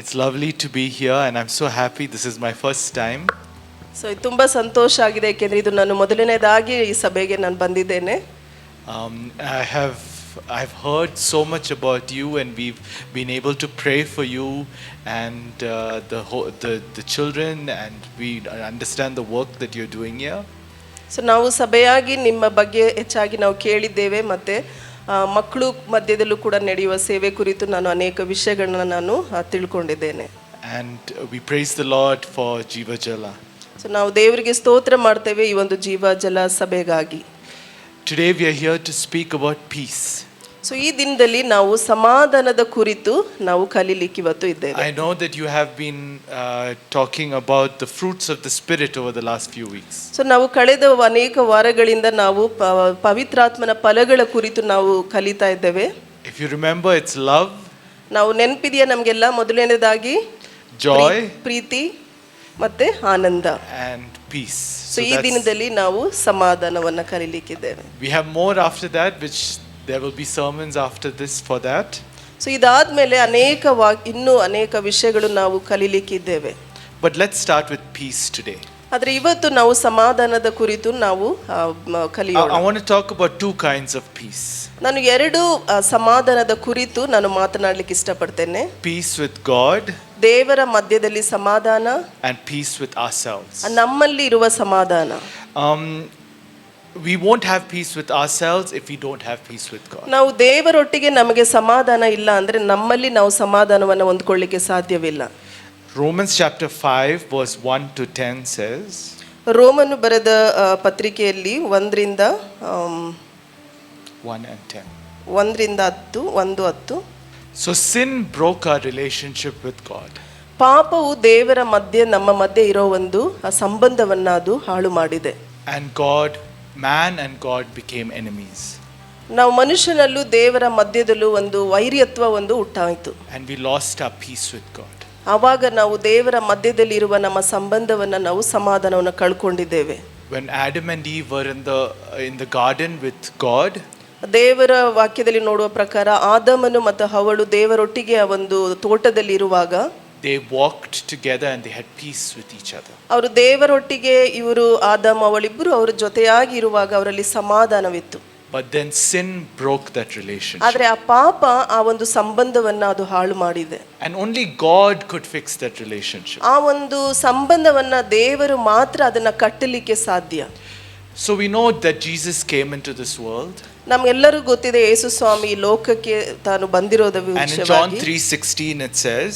It's lovely to be here, and I'm so happy. This is my first time. So ಇದು ತುಂಬ ಸಂತೋಷ ಆಗಿದೆ ಏಕೆಂದರೆ ಇದು ನಾನು ಮೊದಲನೇದಾಗಿ ಈ ಸಭೆಗೆ ನಾನು ಬಂದಿದ್ದೇನೆ. I've heard so much about you, and we've been able to pray for you and the children, and we understand the work that you're doing here. So ನಾವು ಸಭೆಯಾಗಿ ನಿಮ್ಮ ಬಗ್ಗೆ ಹೆಚ್ಚಾಗಿ ನಾವು ಕೇಳಿದ್ದೇವೆ ಮತ್ತು ಮಕ್ಕಳು ಮಧ್ಯದಲ್ಲೂ ಕೂಡ ನಡೆಯುವ ಸೇವೆ ಕುರಿತು ನಾನು ಅನೇಕ ವಿಷಯಗಳನ್ನ ನಾನು ತಿಳ್ಕೊಂಡಿದ್ದೇನೆ. And we praise the Lord for Jiva Jala. So ನಾವು ದೇವರಿಗೆ ಸ್ತೋತ್ರ ಮಾಡ್ತೇವೆ ಈ ಒಂದು ಜೀವ ಜಲ ಸಭೆಗಾಗಿ. Today we are here to speak about peace. So ಈ ದಿನದಲ್ಲಿ ನಾವು ಸಮಾಧಾನದ ಕುರಿತು ನಾವು ಕಲಿಲಿಕ್ಕೆ ಇವತ್ತು ಇದ್ದೇವೆ. I know that you have been talking about the fruits of the Spirit over the last few weeks. So ನಾವು ಕಳೆದ ಅನೇಕ ವಾರಗಳಿಂದ ನಾವು ಪವಿತ್ರಾತ್ಮನ ಫಲಗಳ ಕುರಿತು ನಾವು ಕಲಿತಾ ಇದ್ದೇವೆ. If you remember, it's love, ನಾವು ನೆನಪಿದೆಯಾ ನಮಗೆಲ್ಲ? ಮೊದಲನೇದಾಗಿ joy, ಪ್ರೀತಿ ಮತ್ತೆ ಆನಂದ and peace. ಸೊ ಈ ದಿನದಲ್ಲಿ ನಾವು ಸಮಾಧಾನವನ್ನ ಕಲಿಲಿಕ್ಕಿದ್ದೇವೆ. We have more after that, which there will be sermons after this for that. So ಇದಾದ್ಮೇಲೆ ಇನ್ನೂ ಅನೇಕ ವಿಷಯಗಳು ನಾವು ಕಲಿಲಿಕ್ಕಿದ್ದೇವೆ. But let's start with peace today. ಆದ್ರೆ ಇವತ್ತು ನಾವು ಸಮಾಧಾನದ ಕುರಿತು ನಾವು ಕಲಿಯೋಣ. I want to talk about two kinds of peace. ನಾನು ಎರಡು ಸಮಾಧಾನದ ಕುರಿತು ನಾನು ಮಾತನಾಡಲಿಕ್ಕೆ ಇಷ್ಟಪಡ್ತೇನೆ. Peace with God, ದೇವರ ಮಧ್ಯದಲ್ಲಿ ಸಮಾಧಾನ, and peace with ourselves. ನಮ್ಮಲ್ಲಿ ಇರುವ ಸಮಾಧಾನ. We won't have peace with ourselves if we don't have peace with God. ನಾವು ದೇವರೊಟ್ಟಿಗೆ ನಮಗೆ ಸಮಾಧಾನ ಇಲ್ಲ ಅಂದ್ರೆ ನಮ್ಮಲ್ಲಿ ನಾವು ಸಮಾಧಾನವನ್ನು ಹೊಂದ್ಕೊಳ್ಳಿಕ್ಕೆ ಸಾಧ್ಯವಿಲ್ಲ. Romans chapter 5 verse 1 to 10 says, ರೋಮನು ಬರೆದ ಪತ್ರಿಕೆಯಲ್ಲಿ 1 and 10. 1-10. So sin broke our relationship with God. ಪಾಪವು ದೇವರ ನಮ್ಮ ಮಧ್ಯೆ ಇರೋ ಒಂದು ಸಂಬಂಧವನ್ನ ಅದು ಹಾಳು ಮಾಡಿದೆ. And man and God became enemies. ನಾವು ಮನುಷ್ಯನಲ್ಲೂ ದೇವರ ಮಧ್ಯದಲ್ಲೂ ಒಂದು ವೈರ್ಯತ್ವ ಒಂದು ಹುಟ್ಟಾಯಿತು. And we lost our peace with God. ಆವಾಗ ನಾವು ದೇವರ ಮಧ್ಯದಲ್ಲಿ ಇರುವ ನಮ್ಮ ಸಂಬಂಧವನ್ನ ನಾವು ಸಮಾಧಾನವನ್ನು ಕಳ್ಕೊಂಡಿದ್ದೇವೆ. When Adam and Eve were in the garden with God, ದೇವರ ವಾಕ್ಯದಲ್ಲಿ ನೋಡುವ ಪ್ರಕಾರ ಆದಾಮನು ಮತ್ತು ಹವ್ವಳು ದೇವರೊಟ್ಟಿಗೆ ಆ ಒಂದು ತೋಟದಲ್ಲಿ ಇರುವಾಗ they walked together and they had peace with each other. ಅವರು ದೇವರೊಟ್ಟಿಗೆ ಇವರು ಆದಾಮ ಅವಳಿಬ್ಬರು ಅವರ ಜೊತೆಯಾಗಿ ಇರುವಾಗ ಅವರಲ್ಲಿ ಸಮಾಧಾನವಿತ್ತು. But then sin broke that relationship. ಆದರೆ ಆ ಪಾಪ ಆ ಒಂದು ಸಂಬಂಧವನ್ನ ಅದು ಹಾಳು ಮಾಡಿದೆ. And only God could fix that relationship. ಆ ಒಂದು ಸಂಬಂಧವನ್ನ ದೇವರು ಮಾತ್ರ ಅದನ್ನ ಕಟ್ಟಲಿಕ್ಕೆ ಸಾಧ್ಯ. So we know that Jesus came into this world. ನಮ್ಗೆಲ್ಲರೂ ಗೊತ್ತಿದೆ ಯೇಸು ಸ್ವಾಮಿ ಲೋಕಕ್ಕೆ ತಾನು ಬಂದಿರೋದ ವಿಷಯವಾಗಿ. And in John 3:16 it says,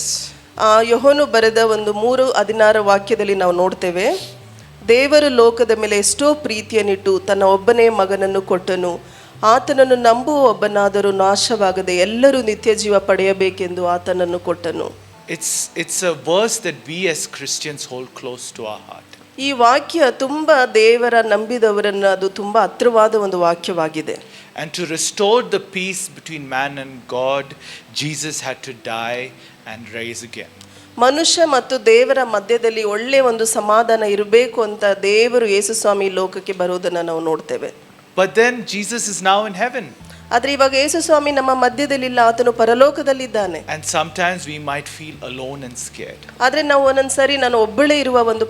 ಯೋಹನು ಬರೆದ 3:16 ವಾಕ್ಯದಲ್ಲಿ ನಾವು ನೋಡ್ತೇವೆ, ದೇವರು ಲೋಕದ ಮೇಲೆ ಎಷ್ಟೋ ಪ್ರೀತಿಯನ್ನಿಟ್ಟು ತನ್ನ ಒಬ್ಬನೇ ಮಗನನ್ನು ಕೊಟ್ಟನು, ಆತನನ್ನು ನಂಬುವ ಒಬ್ಬನಾದರೂ ನಾಶವಾಗದೆ ಎಲ್ಲರೂ ನಿತ್ಯ ಜೀವ ಪಡೆಯಬೇಕೆಂದು ಆತನನ್ನು ಕೊಟ್ಟನು. It's a verse that we as Christians hold close to our heart. ಈ ವಾಕ್ಯ ತುಂಬಾ ದೇವರ ನಂಬಿದವರನ್ನು ಅದು ತುಂಬಾ ಹತ್ತಿರವಾದ ಒಂದು ವಾಕ್ಯವಾಗಿದೆ. And to restore the peace between man and God, Jesus had to die and rise again. ಮನುಷ್ಯ ಮತ್ತು ದೇವರ ಮಧ್ಯದಲ್ಲಿ ಒಳ್ಳೆ ಒಂದು ಸಮಾಧಾನ ಇರಬೇಕು ಅಂತ ದೇವರು ಯೇಸು ಸ್ವಾಮಿ ಲೋಕಕ್ಕೆ ಬರೋದನ್ನ ನಾವು ನೋಡ್ತೇವೆ. But then Jesus is now in heaven. ಆದ್ರೆ ಇವಾಗ ಯೇಸು ಸ್ವಾಮಿ ನಮ್ಮ ಮಧ್ಯದಲ್ಲಿಲ್ಲ, ಆತನು ಪರಲೋಕದಲ್ಲಿದ್ದಾನೆ. And sometimes we might feel alone and scared. ಆದ್ರೆ ನಾವು ಒಂದೊಂದ್ಸರಿ ನಾನು ಒಬ್ಬಳೇ ಇರುವ ಒಂದು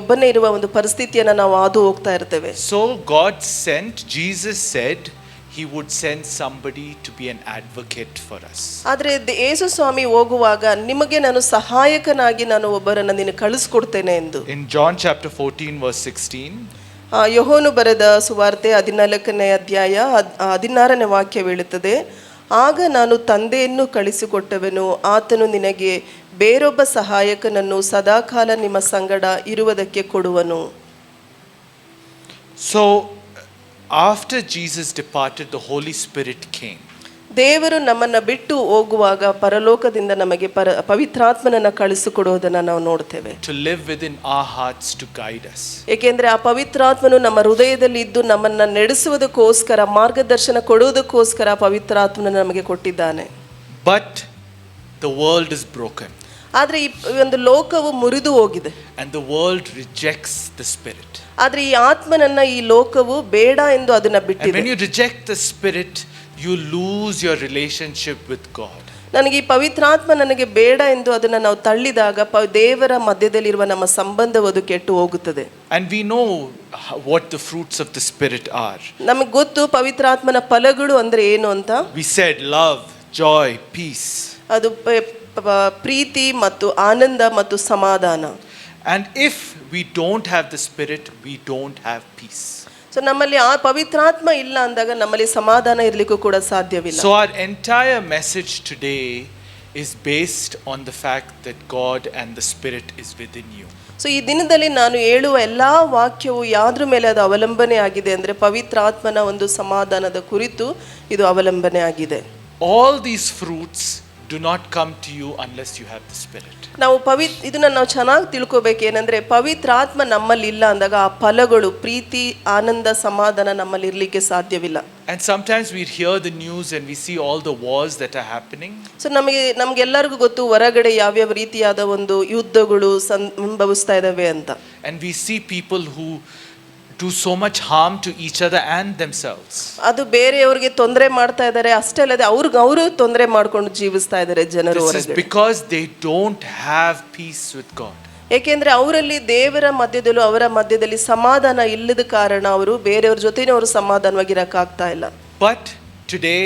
ಒಬ್ಬನೇ ಇರುವ ಒಂದು ಪರಿಸ್ಥಿತಿಯನ್ನ ನಾವು ಹಾದು ಹೋಗ್ತಾ ಇರ್ತೇವೆ. So Jesus said he would send somebody to be an advocate for us. ಆದ್ರೆ ಯೇಸು ಸ್ವಾಮಿ ಹೋಗುವಾಗ ನಿಮಗೆ ನಾನು ಸಹಾಯಕನಾಗಿ ನಾನು ಒಬ್ಬರನ್ನ ನಿನಗೆ ಕಳಿಸ್ಕೊಡ್ತೇನೆ ಎಂದು. In John chapter 14 verse 16, ಯೋಹನು ಬರೆದ ಸುವಾರ್ತೆ 14ನೇ ಅಧ್ಯಾಯ 16ನೇ ವಾಕ್ಯ ಹೇಳುತ್ತದೆ, ಆಗ ನಾನು ತಂದೆಯನ್ನು ಕಳಿಸಿಕೊಟ್ಟವೆನು, ಆತನು ನಿನಗೆ ಬೇರೊಬ್ಬ ಸಹಾಯಕನನ್ನು ಸದಾಕಾಲ ನಿಮ್ಮ ಸಂಗಡ ಇರುವುದಕ್ಕೆ ಕೊಡುವನು. So after Jesus departed, the Holy Spirit came. ದೇವರು ನಮ್ಮನ್ನ ಬಿಟ್ಟು ಹೋಗುವಾಗ ಪರಲೋಕದಿಂದ ನಮಗೆ ಪವಿತ್ರಾತ್ಮನನ್ನ ಕಳಿಸಿಕೊಡೋದನ್ನ ನಾವು ನೋಡ್ತೇವೆ. To live within our hearts to guide us. ಏಕೆಂದ್ರೆ ಆ ಪವಿತ್ರಾತ್ಮನು ನಮ್ಮ ಹೃದಯದಲ್ಲಿ ಇದ್ದು ನಮ್ಮನ್ನ ನಡೆಸುವುದಕ್ಕೋಸ್ಕರ, ಮಾರ್ಗದರ್ಶನ ಕೊಡುವುದಕ್ಕೋಸ್ಕರ ಪವಿತ್ರಾತ್ಮನ ನಮಗೆ ಕೊಟ್ಟಿದ್ದಾನೆ. But the world is broken. ಆದ್ರೆ ಈ ಒಂದು ಲೋಕವು ಮುರಿದು ಹೋಗಿದೆ. And the world rejects the Spirit. ಆದ್ರೆ ಈ ಆತ್ಮನನ್ನ ಈ ಲೋಕವು ಬೇಡ ಎಂದು ಅದನ್ನ ಬಿಟ್ಟಿದೆ. And when you reject the Spirit, you lose your relationship with God. ನನಗೆ ಈ ಪವಿತ್ರಾತ್ಮ ನನಗೆ ಬೇಡ ಎಂದು ಅದನ್ನು ನಾವು ತಳ್ಳಿದಾಗ ದೇವರ ಮಧ್ಯದಲ್ಲಿರುವ ನಮ್ಮ ಸಂಬಂಧವು ಅದು ಕೆಟ್ಟು ಹೋಗುತ್ತದೆ. And we know what the fruits of the Spirit are. ನಮಗೆ ಗೊತ್ತು ಪವಿತ್ರಾತ್ಮನ ಫಲಗಳು ಅಂದ್ರೆ ಏನು ಅಂತ. We said love, joy, peace. ಅದು ಪ್ರೀತಿ ಮತ್ತು ಆನಂದ ಮತ್ತು ಸಮಾಧಾನ. And if we don't have the Spirit, we don't have peace. So ನಮ್ಮಲ್ಲಿ ಆ ಪವಿತ್ರಾತ್ಮ ಇಲ್ಲ ಅಂದಾಗ ನಮ್ಮಲ್ಲಿ ಸಮಾಧಾನ ಇರಲಿಕ್ಕೂ ಕೂಡ ಸಾಧ್ಯವಿಲ್ಲ. So our entire message today is based on the fact that God and the Spirit is within you. So ಈ ದಿನದಲ್ಲಿ ನಾನು ಹೇಳುವ ಎಲ್ಲಾ ವಾಕ್ಯವು ಯಾವ್ದ್ರ ಮೇಲೆ ಅದು ಅವಲಂಬನೆ ಆಗಿದೆ ಅಂದ್ರೆ ಪವಿತ್ರಾತ್ಮನ ಒಂದು ಸಮಾಧಾನದ ಕುರಿತು ಇದು ಅವಲಂಬನೆ ಆಗಿದೆ. All these fruits do not come to you unless you have the Spirit. ನಾವು ಇದನ್ನ ನಾವು ಚೆನ್ನಾಗಿ ತಿಳ್ಕೊಬೇಕೇನಂದ್ರೆ ಪವಿತ್ರಾತ್ಮ ನಮ್ಮಲ್ಲಿ ಇಲ್ಲ ಅಂದಾಗ ಆ ಫಲಗಳು ಪ್ರೀತಿ ಆನಂದ ಸಮಾಧಾನ ನಮ್ಮಲ್ಲಿ ಇರ್ಲಿಕ್ಕೆ ಸಾಧ್ಯವಿಲ್ಲ. And sometimes we hear the news and we see all the wars that are happening. So ನಮ್ಗೆಲ್ಲರಿಗೂ ಗೊತ್ತು ಹೊರಗಡೆ ಯಾವ್ಯಾವ ರೀತಿಯಾದ ಒಂದು ಯುದ್ಧಗಳು ಸಂಭವಿಸ್ತಾ ಇದಾವೆ ಅಂತ. And we see people who do so much harm to each other and themselves. ಅದು ಬೇರೆಯವರಿಗೆ ತೊಂದರೆ ಮಾಡ್ತಾ ಇದ್ದಾರೆ, ಅಷ್ಟೇ ಅಲ್ಲದೆ ಅವರು ತೊಂದರೆ ಮಾಡ್ಕೊಂಡು ಜೀವಿಸ್ತಾ ಇದ್ದಾರೆ ಜನರು. This is because they don't have peace with God. ಏಕೆಂದ್ರೆ ಅವರಲ್ಲಿ ದೇವರ ಮಧ್ಯದಲ್ಲೂ ಅವರ ಮಧ್ಯದಲ್ಲಿ ಸಮಾಧಾನ ಇಲ್ಲದ ಕಾರಣ ಅವರು ಬೇರೆಯವ್ರ ಜೊತೆನೇ ಅವರು ಸಮಾಧಾನವಾಗಿರಕ್ಕಾಗ್ತಾ ಇಲ್ಲ. But today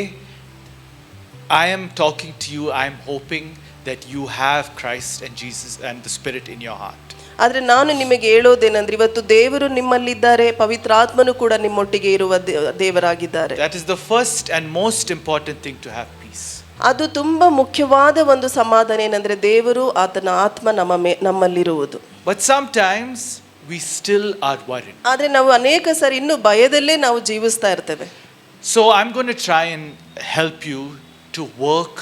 I am talking to you, I am hoping that you have Christ and Jesus and the Spirit in your heart. ಆದ್ರೆ ನಾನು ನಿಮಗೆ ಹೇಳೋದೇನಂದ್ರೆ ಇವತ್ತು ದೇವರು ನಿಮ್ಮಲ್ಲಿದ್ದಾರೆ, ಪವಿತ್ರಾತ್ಮನು ಕೂಡ ನಿಮ್ಮೊಟ್ಟಿಗೆ ಇರುವ ದೇವರಾಗಿದ್ದಾರೆ. That is the first and most important thing, to have peace. ಅದು ತುಂಬಾ ಮುಖ್ಯವಾದ ಒಂದು ಸಮಾಧಾನ ಏನಂದ್ರೆ ದೇವರು ಆತನ ಆತ್ಮ ನಮ್ಮಲ್ಲಿರುವುದು. But sometimes we still are worried. ಆದ್ರೆ ನಾವು ಅನೇಕ ಸಾರಿ ಇನ್ನು ಭಯದಲ್ಲೇ ನಾವು ಜೀವಿಸ್ತಾ ಇರ್ತೇವೆ. So I'm going to try and help you to work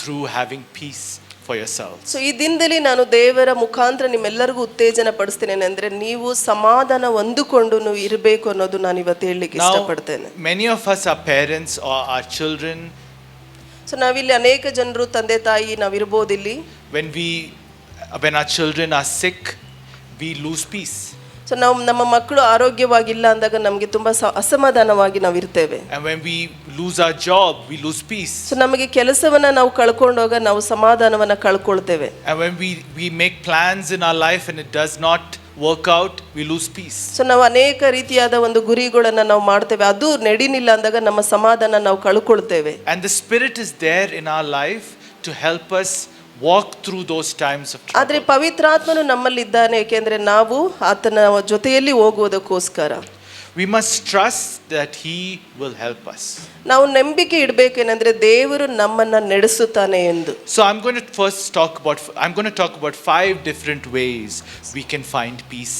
through having peace for yourselves. So ಈ ದಿನದಲ್ಲಿ ನಾನು ದೇವರ ಮುಖಾಂತರ ನಿಮ್ಮೆಲ್ಲರಿಗೂ ಉತ್ತೇಜನ ಪಡಿಸ್ತೇನೆ ಅಂದ್ರೆ ನೀವು ಸಮಾಧಾನ ಹೊಂದಿಕೊಂಡು ಇರಬೇಕು ಅನ್ನೋದು ನಾನು ಇವತ್ತು ಹೇಳಲಿಕ್ಕೆ ಇಷ್ಟಪಡ್ತೇನೆ. Many of us are parents or our children. So ನಾವಿಲ್ಲಿ ಅನೇಕ ಜನರು ತಂದೆ ತಾಯಿ ನಾವಿರ್ಬೋದು ಇಲ್ಲಿ. When our children are sick, we lose peace. So ನಮ್ಮ ಮಕ್ಕಳು ಆರೋಗ್ಯವಾಗಿಲ್ಲ ಅಂದಾಗ ನಮಗೆ ತುಂಬಾ ಅಸಮಾಧಾನವಾಗಿ ನಾವು ಇರ್ತೇವೆ. And when we lose our job, we lose peace. So ನಮಗೆ ಕೆಲಸವನ್ನ ನಾವು ಕಳ್ಕೊಂಡಾಗ ನಾವು ಸಮಾಧಾನವನ್ನ ಕಳ್ಕೊಳ್ತೇವೆ. And when we make plans in our life and it does not work out, we lose peace. So ನಾವು ಅನೇಕ ರೀತಿಯಾದ ಒಂದು ಗುರಿಗಳನ್ನ ನಾವು ಮಾಡ್ತೇವೆ, ಅದು ನಡೆಯಲಿಲ್ಲ ಅಂದಾಗ ನಮ್ಮ ಸಮಾಧಾನ ನಾವು ಕಳ್ಕೊಳ್ತೇವೆ. And the Spirit is there in our life to help us walk through those times of trouble. ಆದ್ರೆ ಪವಿತ್ರಾತ್ಮನು ನಮ್ಮಲ್ಲಿದ್ದಾನೆ, ಏಕೆಂದ್ರೆ ನಾವು ಆತನ ಜೊತೆಯಲ್ಲಿ ಹೋಗುವುದಕ್ಕೋಸ್ಕರ. We must trust that He will help us. ನಾವು ನಂಬಿಕೆ ಇಡಬೇಕೇನೆಂದ್ರೆ ದೇವರು ನಮ್ಮನ್ನ ನಡೆಸುತ್ತಾನೆ ಎಂದು. So I'm going to talk about 5 different ways we can find peace.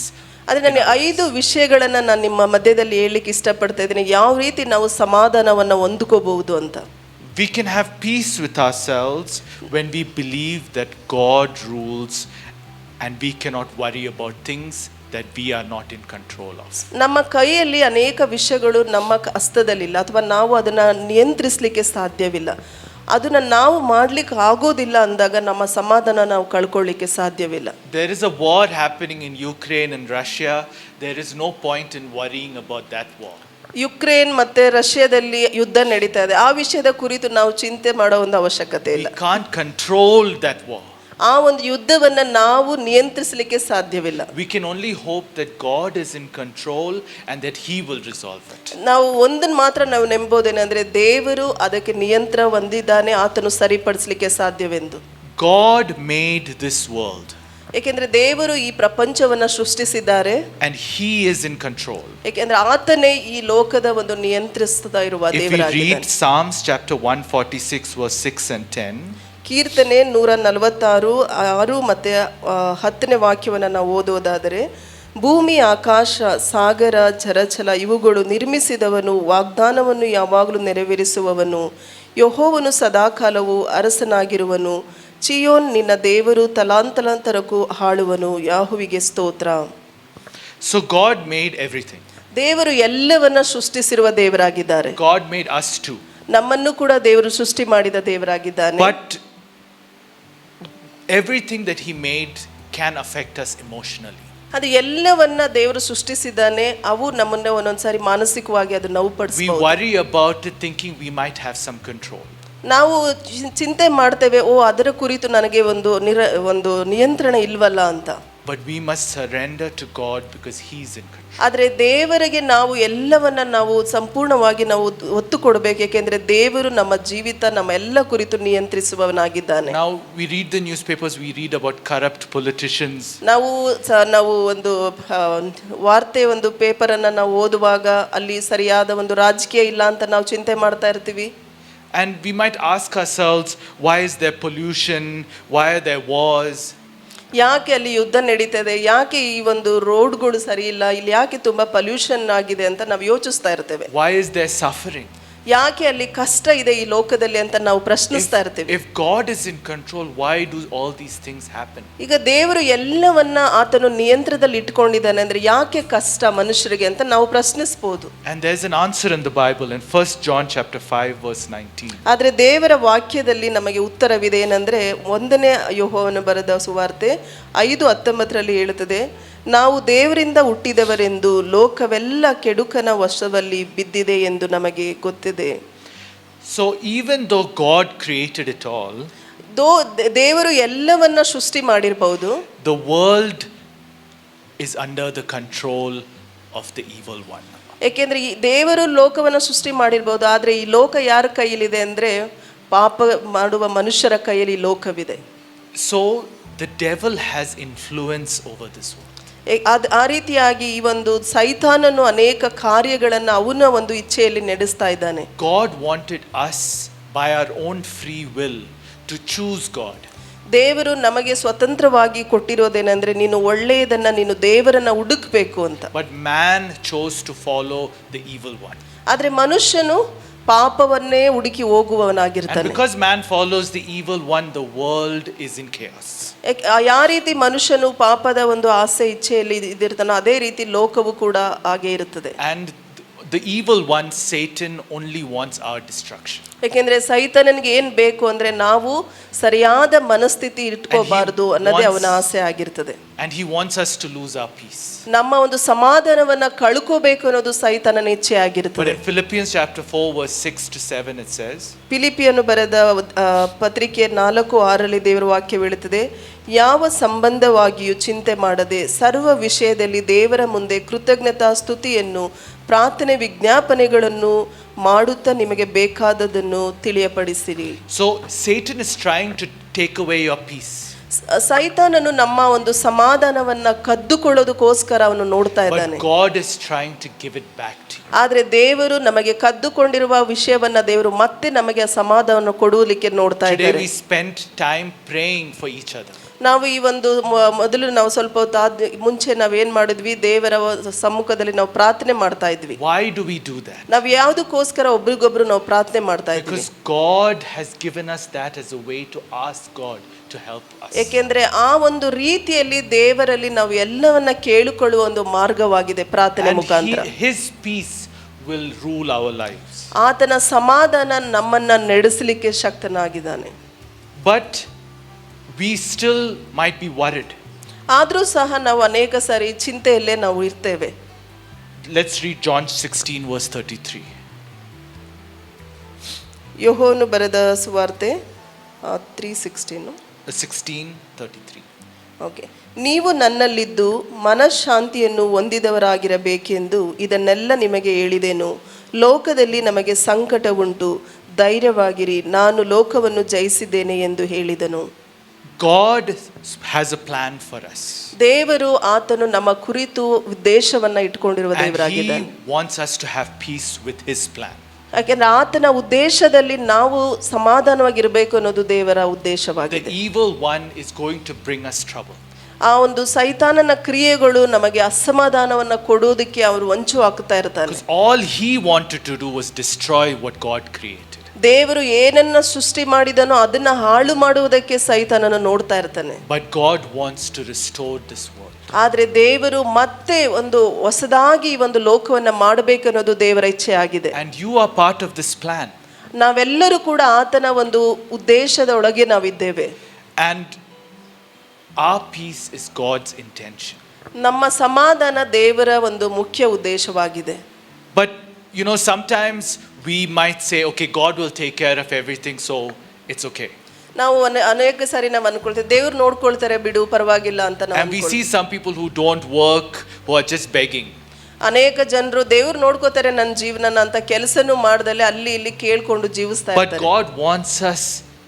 ಅದೇ ನಾನು 5 ವಿಷಯಗಳನ್ನ ನಾನು ನಿಮ್ಮ ಮಧ್ಯದಲ್ಲಿ ಹೇಳಲಿಕ್ಕೆ ಇಷ್ಟಪಡ್ತಾ ಇದ್ದೀನಿ, ಯಾವ ರೀತಿ ನಾವು ಸಮಾಧಾನವನ್ನ ಹೊಂದ್ಕೋಬಹುದು ಅಂತ. We can have peace with ourselves when we believe that God rules and we cannot worry about things that we are not in control of. ನಮ್ಮ ಕೈಯಲ್ಲಿ ಅನೇಕ ವಿಷಯಗಳು ನಮ್ಮ ಹಸ್ತದಲ್ಲಿಲ್ಲ ಅಥವಾ ನಾವು ಅದನ್ನ ನಿಯಂತ್ರಿಸಲಿಕ್ಕೆ ಸಾಧ್ಯವಿಲ್ಲ. ಅದನ್ನ ನಾವು ಮಾಡ್ಲಿಕ್ಕೆ ಆಗೋದಿಲ್ಲ ಅಂದಾಗ ನಮ್ಮ ಸಮಾಧಾನ ನಾವು ಕಳ್ಕೊಳ್ಳಿಕ್ಕೆ ಸಾಧ್ಯವಿಲ್ಲ. There is a war happening in Ukraine and Russia. There is no point in worrying about that war. Ukraine ಮತ್ತೆ ರಷ್ಯಾದಲ್ಲಿ ಯುದ್ಧ ನಡೀತಾ ಇದೆ, ಆ ವಿಷಯದ ಕುರಿತು ನಾವು ಚಿಂತೆ ಮಾಡೋ ಒಂದು ಅವಶ್ಯಕತೆ ಇಲ್ಲ. We can't control that war. ಆ ಒಂದು ಯುದ್ಧವನ್ನ ನಾವು ನಿಯಂತ್ರಿಸಲಿಕ್ಕೆ ಸಾಧ್ಯವಿಲ್ಲ. We can only hope that God is in control and that He will resolve it. ನಾವು ಒಂದನ್ನು ಮಾತ್ರ ನಾವು ನಂಬೋದೇನೆಂದ್ರೆ ದೇವರು ಅದಕ್ಕೆ ನಿಯಂತ್ರಣ ಹೊಂದಿದ್ದಾನೆ, ಆತನು ಸರಿಪಡಿಸಲಿಕ್ಕೆ ಸಾಧ್ಯವೆಂದು. God made this world. ಏಕೆಂದ್ರೆ ದೇವರು ಈ ಪ್ರಪಂಚವನ್ನ ಸೃಷ್ಟಿಸಿದ್ದಾರೆ and He is in control. ಏಕೆಂದ್ರೆ ಆತನೇ ಈ ಲೋಕದ ಒಂದು ನಿಯಂತ್ರಿಸ್ತಾ ಇರುವ ದೇವರಾಗಿದ್ದಾನೆ. If we read Psalms chapter 146 verse 6 and 10, ಕೀರ್ತನೆ 146 6 ಮತ್ತೆ 10ನೇ ವಾಕ್ಯವನ್ನು ನಾವು ಓದೋದಾದರೆ, ಭೂಮಿ ಆಕಾಶ ಸಾಗರ ಜಲಚರ ಇವುಗಳು ನಿರ್ಮಿಸಿದವನು, ವಾಗ್ದಾನವನ್ನು ಯಾವಾಗಲೂ ನೆರವೇರಿಸುವವನು, ಯೆಹೋವನು ಸದಾಕಾಲವೂ ಅರಸನಾಗಿರುವನು, ಚಿಯೋನ್ ನಿನ್ನ ದೇವರು ತಲಾಂತಲಾಂತರಕ್ಕೂ ಆಳುವನು, ಯಾಹುವಿಗೆ ಸ್ತೋತ್ರ. So God made everything. ದೇವರು ಎಲ್ಲವನ್ನ ಸೃಷ್ಟಿಸಿರುವ ದೇವರಾಗಿದ್ದಾರೆ. God made us too. ನಮ್ಮನ್ನು ಕೂಡ ದೇವರು ಸೃಷ್ಟಿ ಮಾಡಿದ ದೇವರಾಗಿದ್ದಾನೆ. But everything that He made can affect us emotionally. ಅದು ಎಲ್ಲವನ್ನ ದೇವರು ಸೃಷ್ಟಿಸಿದ್ದಾನೆ, ಅವು ನಮ್ಮನ್ನ ಒಂದೊಂದ್ಸಾರಿ ಮಾನಸಿಕವಾಗಿ ಅದು ನೋವು We ಪಡಿಸಬಹುದು. worry about it thinking we might have some control. ನಾವು ಚಿಂತೆ ಮಾಡ್ತೇವೆ, ಓ ಅದರ ಕುರಿತು ನನಗೆ ಒಂದು ನಿಯಂತ್ರಣ ಇಲ್ವಲ್ಲ ಅಂತ. But we must surrender to God because He is in control. ಆದರೆ ದೇವರಿಗೆ ನಾವು ಎಲ್ಲವನ್ನ ನಾವು ಸಂಪೂರ್ಣವಾಗಿ ನಾವು ಒತ್ತು ಕೊಡಬೇಕು, ಏಕೆಂದರೆ ದೇವರು ನಮ್ಮ ಜೀವಿತ ನಮ್ಮ ಎಲ್ಲ ಕುರಿತು ನಿಯಂತ್ರಿಸುವವನಾಗಿದ್ದಾನೆ. Now we read the newspapers, we read about corrupt politicians. ನಾವು ಒಂದು ವಾರ್ತೆ ಒಂದು ಪೇಪರನ್ನು ನಾವು ಓದುವಾಗ ಅಲ್ಲಿ ಸರಿಯಾದ ಒಂದು ರಾಜಕೀಯ ಇಲ್ಲ ಅಂತ ನಾವು ಚಿಂತೆ ಮಾಡ್ತಾ ಇರ್ತೀವಿ. And we might ask ourselves, why is there pollution? Why are there wars? ಯಾಕೆ ಅಲ್ಲಿ ಯುದ್ಧ ನಡೀತದೆ, ಯಾಕೆ ಈ ಒಂದು ರೋಡ್ಗಳು ಸರಿ ಇಲ್ಲ, ಇಲ್ಲಿ ಯಾಕೆ ತುಂಬಾ ಪೊಲ್ಯೂಷನ್ ಆಗಿದೆ ಅಂತ ನಾವು ಯೋಚಿಸ್ತಾ ಇರ್ತೇವೆ. Why is there suffering? ಯಾಕೆ ಅಲ್ಲಿ ಕಷ್ಟ ಇದೆ ಈ ಲೋಕದಲ್ಲಿ ಅಂತ ನಾವು ಪ್ರಶ್ನಿಸ್ತಾ ಇರ್ತೀವಿ. If God is in control, why do all these things happen? ಈಗ ದೇವರು ಎಲ್ಲವನ್ನ ಆತನು ನಿಯಂತ್ರಣದಲ್ಲಿ ಇಟ್ಕೊಂಡಿದ್ದಾನೆ ಅಂದ್ರೆ ಯಾಕೆ ಕಷ್ಟ ಮನುಷ್ಯರಿಗೆ ಅಂತ ನಾವು ಪ್ರಶ್ನಿಸಬಹುದು. And there's an answer in the Bible in 1 John chapter 5 verse 19. ಆದ್ರೆ ದೇವರ ವಾಕ್ಯದಲ್ಲಿ ನಮಗೆ ಉತ್ತರವಿದೆ. ಏನಂದ್ರೆ 1ನೇ ಯೋಹೋವನು ಬರೆದ ಸುವಾರ್ತೆ 5:19 ಹೇಳುತ್ತದೆ, ನಾವು ದೇವರಿಂದ ಹುಟ್ಟಿದವರೆಂದು ಲೋಕವೆಲ್ಲ ಕೆಡುಕನ ವಶದಲ್ಲಿ ಬಿದ್ದಿದೆ ಎಂದು ನಮಗೆ ಗೊತ್ತಿದೆ. So even though God created it all, ದೇವರು ಎಲ್ಲವನ್ನ ಸೃಷ್ಟಿ ಮಾಡಿರಬಹುದು, the world is under the control of the evil one. ಏಕೆಂದ್ರೆ ಈ ದೇವರು ಲೋಕವನ್ನು ಸೃಷ್ಟಿ ಮಾಡಿರಬಹುದು, ಆದ್ರೆ ಈ ಲೋಕ ಯಾರ ಕೈಯಲ್ಲಿದೆ ಅಂದ್ರೆ ಪಾಪ ಮಾಡುವ ಮನುಷ್ಯರ ಕೈಯಲ್ಲಿ ಲೋಕವಿದೆ. So the devil has influence over this world. ಆ ರೀತಿಯಾಗಿ ಈ ಒಂದು ಸೈತಾನನು ಅನೇಕ ಕಾರ್ಯಗಳನ್ನು ಅವನ ಒಂದು ಇಚ್ಛೆಯಲ್ಲಿ ನಡೆಸ್ತಾ ಇದ್ದಾನೆ. God wanted us by our own free will to choose God. ದೇವರು ನಮಗೆ ಸ್ವತಂತ್ರವಾಗಿ ಕೊಟ್ಟಿರೋದೇನೆಂದ್ರೆ ನೀನು ಒಳ್ಳೆಯದನ್ನ ನೀನು ದೇವರನ್ನ ಹುಡುಕ್ಬೇಕು ಅಂತ. But man chose to follow the evil one. ಆದ್ರೆ ಮನುಷ್ಯನು ಪಾಪವನ್ನೇ ಹುಡುಕಿ ಹೋಗುವವನಾಗಿರ್ತಾನೆ. And because man follows the evil one, the world is in chaos. ಯಾವ ರೀತಿ ಮನುಷ್ಯನು ಪಾಪದ ಒಂದು ಆಸೆ ಇಚ್ಛೆಯಲ್ಲಿ ಇದಿರ್ತಾನೋ ಅದೇ ರೀತಿ ಲೋಕವು ಕೂಡ ಹಾಗೆ ಇರುತ್ತದೆ. And the evil one, Satan, only wants our destruction. ಯಾಕೆಂದ್ರೆ ಸೈತಾನನಿಗೆ ಏನ್ ಬೇಕು ಅಂದ್ರೆ ನಾವು ಸರಿಯಾದ ಮನಸ್ಥಿತಿ ಇಟ್ಕೋಬಾರದು ಅನ್ನೋದೇ ಅವನ ಆಸೆ ಆಗಿರ್ತದೆ. And he wants us to lose our peace. ನಮ್ಮ ಒಂದು ಸಮಾಧಾನವನ್ನ ಕಳ್ಕೋಬೇಕು ಅನ್ನೋದು ಸೈತಾನನ ಇಚ್ಛೆ ಆಗಿರ್ತದೆ. But in Philippians chapter 4 verse 6 to 7 it says, ಫಿಲಿಪಿಯನು ಬರೆದ ಪತ್ರಿಕೆ 4:6 ದೇವರ ವಾಕ್ಯ ಹೇಳುತ್ತದೆ, ಯಾವ ಸಂಬಂಧವಾಗಿಯೂ ಚಿಂತೆ ಮಾಡದೆ ಸರ್ವ ವಿಷಯದಲ್ಲಿ ದೇವರ ಮುಂದೆ ಕೃತಜ್ಞತಾ ಸ್ತುತಿಯನ್ನು ಪ್ರಾರ್ಥನೆ ವಿಜ್ಞಾಪನೆಗಳನ್ನು ಮಾಡುತ್ತಾ ನಿಮಗೆ ಬೇಕಾದದನ್ನು ತಿಳಿಯಪಡಿಸಿರಿ. So Satan is trying to take away your peace. ಸೈತಾನನು ನಮ್ಮ ಒಂದು ಸಮಾಧಾನವನ್ನ ಕದ್ದುಕೊಳ್ಳೋದಕ್ಕೋಸ್ಕರ ಅವನು ನೋಡ್ತಾ ಇದ್ದಾನೆ. But God is trying to give it back to you. ಆದ್ರೆ ದೇವರು ನಮಗೆ ಕದ್ದುಕೊಂಡಿರುವ ವಿಷಯವನ್ನ ದೇವರು ಮತ್ತೆ ನಮಗೆ ಆ ಸಮಾಧಾನವನ್ನು ಕೊಡುವುದಕ್ಕೆ ನೋಡ್ತಾ ಇದ್ದಾರೆ. Today we spent time praying for each other. ನಾವು ಈ ಒಂದು ಮೊದಲು ನಾವು ಸ್ವಲ್ಪ ಹೊತ್ತು ಮುಂಚೆ ನಾವೇನ್ ಮಾಡಿದ್ವಿ, ದೇವರ ಸಮ್ಮುಖದಲ್ಲಿ ನಾವು ಪ್ರಾರ್ಥನೆ ಮಾಡ್ತಾ ಇದ್ವಿ. Why do we do that? ನಾವು ಯಾವುದಕ್ಕೋಸ್ಕರ ಒಬ್ರಿಗೊಬ್ರು ನಾವು ಪ್ರಾರ್ಥನೆ ಮಾಡ್ತಾ ಇದ್ವಿ? Because God has given us that as a way to ask God to help us. ಏಕೆಂದ್ರೆ ಆ ಒಂದು ರೀತಿಯಲ್ಲಿ ದೇವರಲ್ಲಿ ನಾವು ಎಲ್ಲವನ್ನ ಕೇಳಿಕೊಳ್ಳುವ ಒಂದು ಮಾರ್ಗವಾಗಿದೆ ಪ್ರಾರ್ಥನೆ ಮುಖಾಂತರ. His peace will rule our lives. ಆತನ ಸಮಾಧಾನ ನಮ್ಮನ್ನ ನಡೆಸಲಿಕ್ಕೆ ಶಕ್ತನಾಗಿದ್ದಾನೆ. But we still might be worried. ಆದರೂ ಸಹ ನಾವು ಅನೇಕ ಸಾರಿ ಚಿಂತೆಯಲ್ಲೇ ನಾವು ಇರ್ತೇವೆ. Let's read John 16 verse 33. ಯೋಹೋನು ಬರೆದ ಸುವಾರ್ತೆ 3:16. ಓಕೆ. ನೀವು ನನ್ನಲ್ಲಿದ್ದು ಮನಃಶಾಂತಿಯನ್ನು ಹೊಂದಿದವರಾಗಿರಬೇಕೆಂದು ಇದನ್ನೆಲ್ಲ ನಿಮಗೆ ಹೇಳಿದೆನು. ಲೋಕದಲ್ಲಿ ನಮಗೆ ಸಂಕಟ ಉಂಟು, ಧೈರ್ಯವಾಗಿರಿ, ನಾನು ಲೋಕವನ್ನು ಜಯಿಸಿದ್ದೇನೆ ಎಂದು ಹೇಳಿದನು. God has a plan for us. ದೇವರು ಆತನು ನಮ್ಮ ಕುರಿತು ಉದ್ದೇಶವನ್ನ ಇಟ್ಕೊಂಡಿರುವ ದೇವರಾಗಿದ್ದಾನೆ. And he wants us to have peace with his plan. ಯಾಕೆಂದ್ರೆ ಆತನ ಉದ್ದೇಶದಲ್ಲಿ ನಾವು ಸಮಾಧಾನವಾಗಿರಬೇಕು ಅನ್ನೋದು ದೇವರ ಉದ್ದೇಶವಾಗಿದೆ. The evil one is going to bring us trouble. ಆ ಒಂದು ಸೈತಾನನ ಕ್ರಿಯೆಗಳು ನಮಗೆ ಅಸಮಾಧಾನವನ್ನ ಕೊಡೋದಕ್ಕೆ ಅವರು ಹೊಂಚು ಹಾಕ್ತಾ ಇರ್ತಾರೆ. Because all he wanted to do was destroy what God created. ದೇವರು ಏನನ್ನ ಸೃಷ್ಟಿ ಮಾಡಿದನೋ ಅದನ್ನ ಹಾಳು ಮಾಡುವುದಕ್ಕೆ ಸೈತಾನನ ನೋಡ್ತಾ ಇರ್ತಾನೆ. But God wants to restore this world. ಆದ್ರೆ ದೇವರು ಮತ್ತೆ ಒಂದು ಹೊಸದಾಗಿ ಒಂದು ಲೋಕವನ್ನ ಮಾಡಬೇಕು ಅನ್ನೋದು ದೇವರ ಇಚ್ಛೆ ಆಗಿದೆ. And you are part of this plan. ನಾವೆಲ್ಲರೂ ಕೂಡ ಆತನ ಒಂದು ಉದ್ದೇಶದ ಒಳಗೆ ನಾವಿದ್ದೇವೆ. And our peace is God's intention. ನಮ್ಮ ಸಮಾಧಾನ ದೇವರ ಒಂದು ಮುಖ್ಯ ಉದ್ದೇಶವಾಗಿದೆ. But You know, sometimes we might say, okay, God will take care of everything, so it's okay. ನಾವು ಅನೇಕ ಸಾರಿ ನಾವು ಅನ್ಕೊಳ್ತೇವೆ ದೇವ್ರು ನೋಡ್ಕೊಳ್ತಾರೆ ಬಿಡು ಪರವಾಗಿಲ್ಲ ಅಂತ ನಾವು And we see some people who don't work, who are just begging. ಅನೇಕ ಜನರು ದೇವ್ರು ನೋಡ್ಕೋತಾರೆ ನನ್ನ ಜೀವನನ ಅಂತ ಕೆಲಸನೂ ಮಾಡ್ದಲೆ ಅಲ್ಲಿ ಇಲ್ಲಿ ಕೇಳ್ಕೊಂಡು ಜೀವಿಸ್ತಾ But ಇರ್ತಾರೆ. God wants us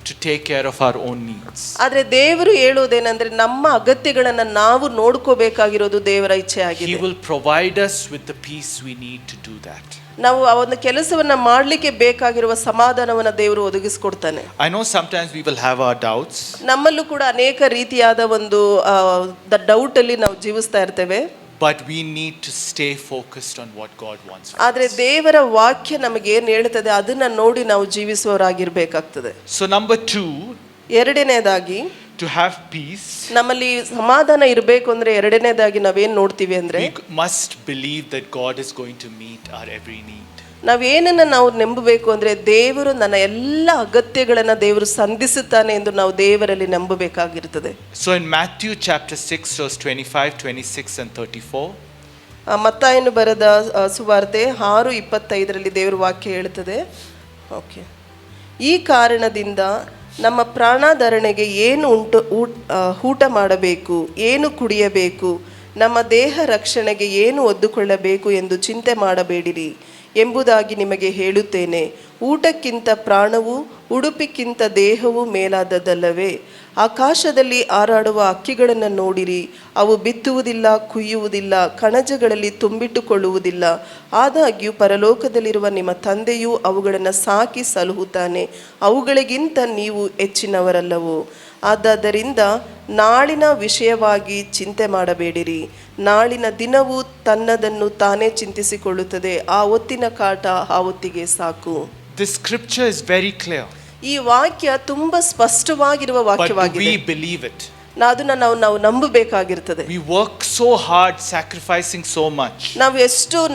to take care of our own needs. ಆದ್ರೆ ದೇವರು ಹೇಳುವುದೇನೆಂದ್ರೆ ನಮ್ಮ ಅಗತ್ಯಗಳನ್ನ ನಾವು ನೋಡ್ಕೋಬೇಕಾಗಿರೋದು ದೇವರ ಇಚ್ಛೆ He ಆಗಿದೆ. will provide us with the peace we need to do that. ನಾವು ಆ ಒಂದು ಕೆಲಸವನ್ನ ಮಾಡ್ಲಿಕ್ಕೆ ಬೇಕಾಗಿರುವ ಸಮಾಧಾನವನ್ನ ದೇವರು ಒದಗಿಸ್ಕೊಡ್ತಾನೆ. I know sometimes we will have our doubts, ನಮ್ಮಲ್ಲೂ ಕೂಡ ಅನೇಕ ರೀತಿಯಾದ ಒಂದು ಡೌಟ್ ಅಲ್ಲಿ ನಾವು ಜೀವಿಸ್ತಾ ಇರ್ತೇವೆ. but we need to stay focused on what God wants for ಆದ್ರೆ us. ದೇವರ ವಾಕ್ಯ ನಮಗೆ ಏನ್ ಹೇಳ್ತದೆ ಅದನ್ನ ನೋಡಿ ನಾವು ಜೀವಿಸುವವರಾಗಿರ್ಬೇಕಾಗ್ತದೆ. So number 2, ಎರಡನೇದಾಗಿ to have peace, ನಮ್ಮಲ್ಲಿ ಸಮಾಧಾನ ಇರಬೇಕು ಅಂದ್ರೆ ಎರಡನೇದಾಗಿ ನಾವೇನ್ ನೋಡ್ತೀವಿ ಅಂದ್ರೆ we must believe that God is going to meet our every need. ನಾವೇನನ್ನ ನಾವು ನಂಬಬೇಕು ಅಂದ್ರೆ ದೇವರು ನನ್ನ ಎಲ್ಲ ಅಗತ್ಯಗಳನ್ನ ದೇವರು ಸಂಧಿಸುತ್ತಾನೆ ಎಂದು ನಾವು ದೇವರಲ್ಲಿ ನಂಬಬೇಕಾಗಿರ್ತದೆ. So in Matthew chapter 6 verse 25, 26 and 34, ಮತ್ತಾಯನು ಬರೆದ ಸುವಾರ್ತೆ 6:25 ದೇವರ ವಾಕ್ಯ ಹೇಳ್ತದೆ. ಓಕೆ. ಈ ಕಾರಣದಿಂದ ನಮ್ಮ ಪ್ರಾಣಾಧರಣೆಗೆ ಏನು ಊಟ ಮಾಡಬೇಕು, ಏನು ಕುಡಿಯಬೇಕು, ನಮ್ಮ ದೇಹ ರಕ್ಷಣೆಗೆ ಏನು ಒದ್ದುಕೊಳ್ಳಬೇಕು ಎಂದು ಚಿಂತೆ ಮಾಡಬೇಡಿರಿ ಎಂಬುದಾಗಿ ನಿಮಗೆ ಹೇಳುತ್ತೇನೆ. ಊಟಕ್ಕಿಂತ ಪ್ರಾಣವು, ಉಡುಪಿಕ್ಕಿಂತ ದೇಹವು ಮೇಲಾದದ್ದಲ್ಲವೇ? ಆಕಾಶದಲ್ಲಿ ಹಾರಾಡುವ ಹಕ್ಕಿಗಳನ್ನು ನೋಡಿರಿ, ಅವು ಬಿತ್ತುವುದಿಲ್ಲ, ಕುಯ್ಯುವುದಿಲ್ಲ, ಕಣಜಗಳಲ್ಲಿ ತುಂಬಿಟ್ಟುಕೊಳ್ಳುವುದಿಲ್ಲ, ಆದಾಗ್ಯೂ ಪರಲೋಕದಲ್ಲಿರುವ ನಿಮ್ಮ ತಂದೆಯು ಅವುಗಳನ್ನು ಸಾಕಿ ಸಲಹುತ್ತಾನೆ. ಅವುಗಳಿಗಿಂತ ನೀವು ಹೆಚ್ಚಿನವರಲ್ಲವೋ? ಆದ್ದರಿಂದ ನಾಳಿನ ವಿಷಯವಾಗಿ ಚಿಂತೆ ಮಾಡಬೇಡಿರಿ, ನಾಳಿನ ದಿನವು ತನ್ನದನ್ನು ತಾನೇ ಚಿಂತಿಸಿಕೊಳ್ಳುತ್ತದೆ, ಆ ಹೊತ್ತಿನ ಕಾಟ ಆ ಹೊತ್ತಿಗೆ ಸಾಕು. this scripture is very clear. ಈ ವಾಕ್ಯ ತುಂಬಾ ಸ್ಪಷ್ಟವಾಗಿರುವ But do ವಾಕ್ಯವಾಗಿದೆ. we believe it? ಅದನ್ನ ನಾವು ನಂಬಬೇಕಾಗಿರ್ತದೆ. We work so hard, sacrificing so much.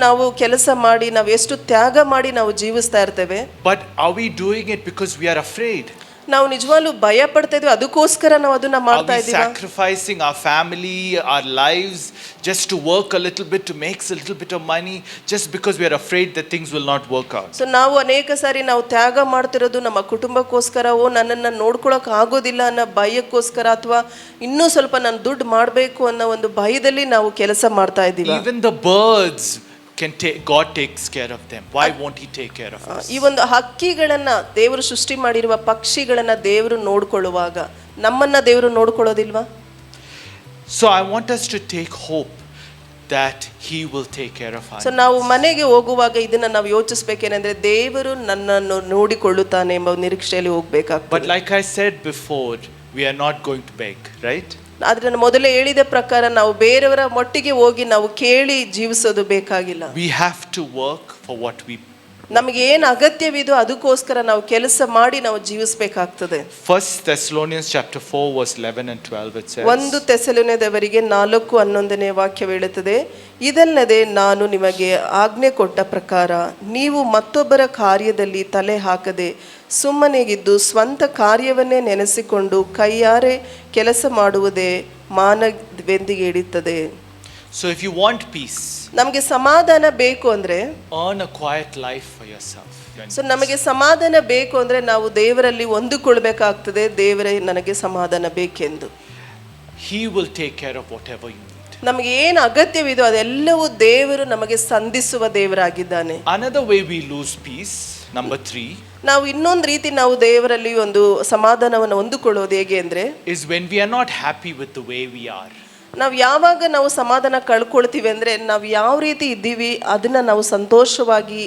ನಾವು ಕೆಲಸ ಮಾಡಿ ನಾವು ಎಷ್ಟು ತ್ಯಾಗ ಮಾಡಿ ನಾವು ಜೀವಿಸ್ತಾ ಇರ್ತೇವೆ. But are we doing it because we are afraid? ನಾವು ನಿಜವಾಗ್ಲೂ ಭಯ ಪಡ್ತಾ ಇದ್ವಿ, ಅದಕ್ಕೋಸ್ಕರ ನಾವು ಅದನ್ನ Are ಮಾಡ್ತಾ we ಇದ್ದೀವಿ. sacrificing our family, our lives, just to work a little bit, to make a little bit of money, just because we are afraid that things will not work out? So ನಾವು ಅನೇಕ ಸಾರಿ ನಾವು ತ್ಯಾಗ ಮಾಡ್ತಿರೋದು ನಮ್ಮ ಕುಟುಂಬಕ್ಕೋಸ್ಕರವೋ, ನನ್ನನ್ನು ನೋಡ್ಕೊಳಕ್ ಆಗೋದಿಲ್ಲ ಅನ್ನೋ ಭಯಕ್ಕೋಸ್ಕರ, ಅಥವಾ ಇನ್ನೂ ಸ್ವಲ್ಪ ನಾನು ದುಡ್ಡು ಮಾಡಬೇಕು ಅನ್ನೋ ಒಂದು ಭಯದಲ್ಲಿ ನಾವು ಕೆಲಸ ಮಾಡ್ತಾ ಇದ್ದೀವಿ. Even the birds God takes care of them. Why won't He take care of us? ಈ ಒಂದು ಹಕ್ಕಿಗಳನ್ನ ದೇವರು ಸೃಷ್ಟಿ ಮಾಡಿರುವ ಪಕ್ಷಿಗಳನ್ನ ದೇವರು ನೋಡ್ಕೊಳ್ಳುವಾಗ ನಮ್ಮನ್ನ ದೇವರು ನೋಡ್ಕೊಳ್ಳೋದಿಲ್ವಾ? So I want us to take hope that He will take care of us. So ನಾವು ಮನೆಗೆ ಹೋಗುವಾಗ ಇದನ್ನ ನಾವು ಯೋಚಿಸ್ಬೇಕೇನೆಂದ್ರೆ ದೇವರು ನನ್ನನ್ನು ನೋಡಿಕೊಳ್ಳುತ್ತಾನೆ ಎಂಬ ನಿರೀಕ್ಷೆಯಲ್ಲಿ ಹೋಗ್ಬೇಕಾಗ್ತದೆ. But like I said before, we are not going to beg, right? ಆದ್ರೆ ನಾನು ಮೊದಲೇ ಹೇಳಿದ ಪ್ರಕಾರ ನಾವು ಬೇರೆಯವರ ಒಟ್ಟಿಗೆ ಹೋಗಿ ನಾವು ಕೇಳಿ ಜೀವಿಸೋದು ಬೇಕಾಗಿಲ್ಲ. We have to work for what we. ನಮಗೆ ಏನು ಅಗತ್ಯವಿದೋ ಅದಕ್ಕೋಸ್ಕರ ನಾವು ಕೆಲಸ ಮಾಡಿ ನಾವು ಜೀವಿಸಬೇಕಾಗ್ತದೆ. 1 Thessalonians chapter 4 verse 11 and 12 it says. 1 ಥೆಸಲೋನಿಯದವರಿಗೆ 4:11 ವಾಕ್ಯ ಹೇಳುತ್ತದೆ, ಇದಲ್ಲದೆ ನಾನು ನಿಮಗೆ ಆಜ್ಞೆ ಕೊಟ್ಟ ಪ್ರಕಾರ ನೀವು ಮತ್ತೊಬ್ಬರ ಕಾರ್ಯದಲ್ಲಿ ತಲೆ ಹಾಕದೆ ಸುಮ್ಮನೆಗಿದ್ದು ಸ್ವಂತ ಕಾರ್ಯವನ್ನೇ ನೆನೆಸಿಕೊಂಡು ಕೈಯಾರೆ ಕೆಲಸ ಮಾಡುವುದೇ ಮಾನವೆಂದಿಗೆ ಹಿಡಿಯುತ್ತದೆ. So if you want peace, ನಮಗೆ ಸಮಾಧಾನ ಬೇಕು ಅಂದ್ರೆ, earn a quiet life for yourself. So ನಮಗೆ ಸಮಾಧಾನ ಬೇಕು ಅಂದ್ರೆ ನಾವು ದೇವರಲ್ಲಿ ಹೊಂದಿಕೊಳ್ಬೇಕಾಗ್ತದೆ. ದೇವರೇ ನನಗೆ ಸಮಾಧಾನ ಬೇಕೆಂದು. He will take care of whatever you need. ನಮಗೆ ಏನು ಅಗತ್ಯವಿದೋ ಅದೆಲ್ಲವೂ ದೇವರು ನಮಗೆ ಸಂಧಿಸುವ ದೇವರಾಗಿದ್ದಾನೆ. Another way we lose peace, number 3, ನಾವು ಇನ್ನೊಂದು ರೀತಿ ನಾವು ದೇವರಲ್ಲಿ ಒಂದು ಸಮಾಧಾನವನ್ನು ಹೊಂದಿಕೊಳ್ಳೋದು ಹೇಗೆ ಅಂದ್ರೆ, is when we are not happy with the way we are. ನಾವು ಯಾವಾಗ ನಾವು ಸಮಾಧಾನ ಕಳ್ಕೊಳ್ತೀವಿ ಅಂದ್ರೆ, ನಾವು ಯಾವ ರೀತಿ ಇದ್ದೀವಿ ಅದನ್ನ ನಾವು ಸಂತೋಷವಾಗಿ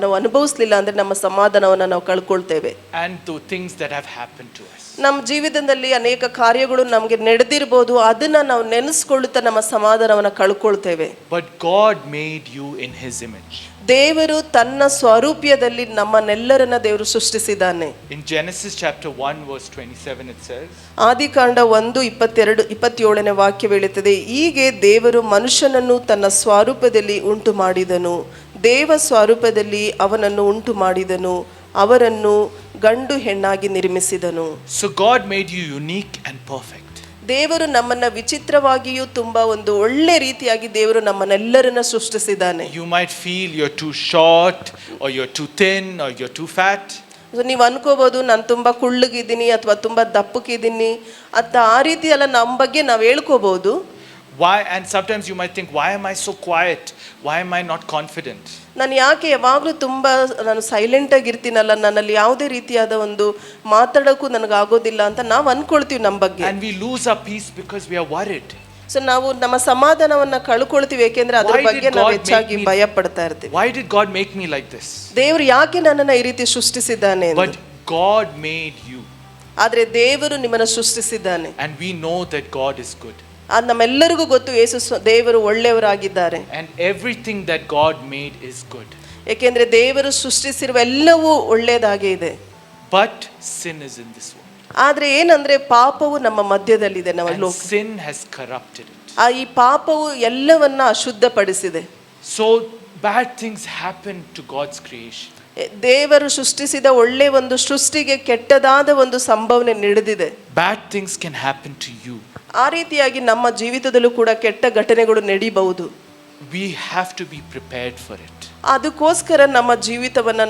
ನಾವು ಅನುಭವಿಸ್ಲಿಲ್ಲ ಅಂದ್ರೆ ನಮ್ಮ ಸಮಾಧಾನವನ್ನು ನಾವು ಕಳ್ಕೊಳ್ತೇವೆ. And the things that have happened to us. ನಮ್ಮ ಜೀವಿತದಲ್ಲಿ ಅನೇಕ ಕಾರ್ಯಗಳು ನಮಗೆ ನಡೆದಿರ್ಬೋದು, ಅದನ್ನ ನಾವು ನೆನೆಸ್ಕೊಳ್ಳುತ್ತಾ ನಮ್ಮ ಸಮಾಧಾನವನ್ನು ಕಳ್ಕೊಳ್ತೇವೆ. But God made you in His image. ದೇವರು ತನ್ನ ಸ್ವರೂಪದಲ್ಲಿ ನಮ್ಮನ್ನೆಲ್ಲರನ್ನ ದೇವರು ಸೃಷ್ಟಿಸಿದ್ದಾನೆ. In Genesis chapter 1 verse 27 it says. ಆದಿಕಾಂಡ 1:27 ವಾಕ್ಯ ಹೇಳುತ್ತದೆ, ಹೀಗೆ ದೇವರು ಮನುಷ್ಯನನ್ನು ತನ್ನ ಸ್ವರೂಪದಲ್ಲಿ ಉಂಟು ಮಾಡಿದನು, ದೇವ ಸ್ವರೂಪದಲ್ಲಿ ಅವನನ್ನು ಉಂಟು ಮಾಡಿದನು, ಅವರನ್ನು ಗಂಡು ಹೆಣ್ಣಾಗಿ ನಿರ್ಮಿಸಿದನು. So God made you unique and perfect. ದೇವರು ನಮ್ಮನ್ನ ವಿಚಿತ್ರವಾಗಿಯೂ ತುಂಬಾ ಒಂದು ಒಳ್ಳೆ ರೀತಿಯಾಗಿ ದೇವರು ನಮ್ಮನ್ನೆಲ್ಲರನ್ನ ಸೃಷ್ಟಿಸಿದ್ದಾನೆ. You might feel you're too short, or you're too thin, or you're too fat. ನೀವು ಅನ್ಕೋಬಹುದು ನಾನು ತುಂಬಾ ಕುಳ್ಳಗಿದ್ದೀನಿ ಅಥವಾ ತುಂಬಾ ದಪ್ಪಕ್ಕಿದ್ದೀನಿ ಅಂತ, ಆ ರೀತಿ ಎಲ್ಲ ನಮ್ಮ ಬಗ್ಗೆ ನಾವು ಹೇಳ್ಕೋಬಹುದು. Why? And sometimes you might think, why am I so quiet? Why am I not confident? ನಾನು ಯಾಕೆ ಯಾವಾಗಲೂ ತುಂಬ ನಾನು ಸೈಲೆಂಟ್ ಆಗಿರ್ತೀನಲ್ಲ, ನನ್ನಲ್ಲಿ ಯಾವುದೇ ರೀತಿಯಾದ ಒಂದು ಮಾತಾಡೋಕ್ಕೂ ನನಗಾಗೋದಿಲ್ಲ ಅಂತ ನಾವು ಅನ್ಕೊಳ್ತೀವಿ ನಮ್ಮ ಬಗ್ಗೆ. And we lose our peace because we are worried. So ನಾವು ನಮ್ಮ ಸಮಾಧಾನವನ್ನ ಕಳ್ಕೊಳ್ತೀವಿ, ಏಕೆಂದ್ರೆ ಅದ್ರ ಬಗ್ಗೆ ನಾವು ಹೆಚ್ಚಾಗಿ ಭಯ ಪಡ್ತಾ ಇರ್ತೀವಿ. Why did God make me like this? ದೇವರು ಯಾಕೆ ನನ್ನನ್ನು ಈ ರೀತಿ ಸೃಷ್ಟಿಸಿದ್ದಾನೆ? But God made you. ಆದ್ರೆ ದೇವರು ನಿಮ್ಮನ್ನು ಸೃಷ್ಟಿಸಿದ್ದಾನೆ. And we know that God is good. ಅದು ನಮ್ಮೆಲ್ಲರಿಗೂ ಗೊತ್ತು, ದೇವರು ಒಳ್ಳೆಯವರಾಗಿದ್ದಾರೆ. And everything that God made is good. ಏಕೆಂದ್ರೆ ದೇವರು ಸೃಷ್ಟಿಸಿರುವ ಎಲ್ಲವೂ ಒಳ್ಳೆಯದಾಗೇ ಇದೆ. But sin is in this world. ಆದ್ರೆ ಏನಂದ್ರೆ ಪಾಪವು ನಮ್ಮ ಮಧ್ಯದಲ್ಲಿದೆ. And sin has corrupted it. ಈ ಪಾಪವು ಎಲ್ಲವನ್ನ ಅಶುದ್ಧಪಡಿಸಿದೆ. So bad things happen to God's creation. ದೇವರು ಸೃಷ್ಟಿಸಿದ ಒಳ್ಳೆ ಒಂದು ಸೃಷ್ಟಿಗೆ ಕೆಟ್ಟದಾದ ಒಂದು ಸಂಭವನೆ ನಡೆದಿದೆ. Bad things can happen to you. ಆ ರೀತಿಯಾಗಿ ನಮ್ಮ ಜೀವಿತದಲ್ಲೂ ಕೂಡ ಕೆಟ್ಟ ಘಟನೆಗಳು ನಡೀಬಹುದು. We have to be prepared for it. ಅದಕ್ಕೋಸ್ಕರ ನಮ್ಮ ಜೀವಿತವನ್ನ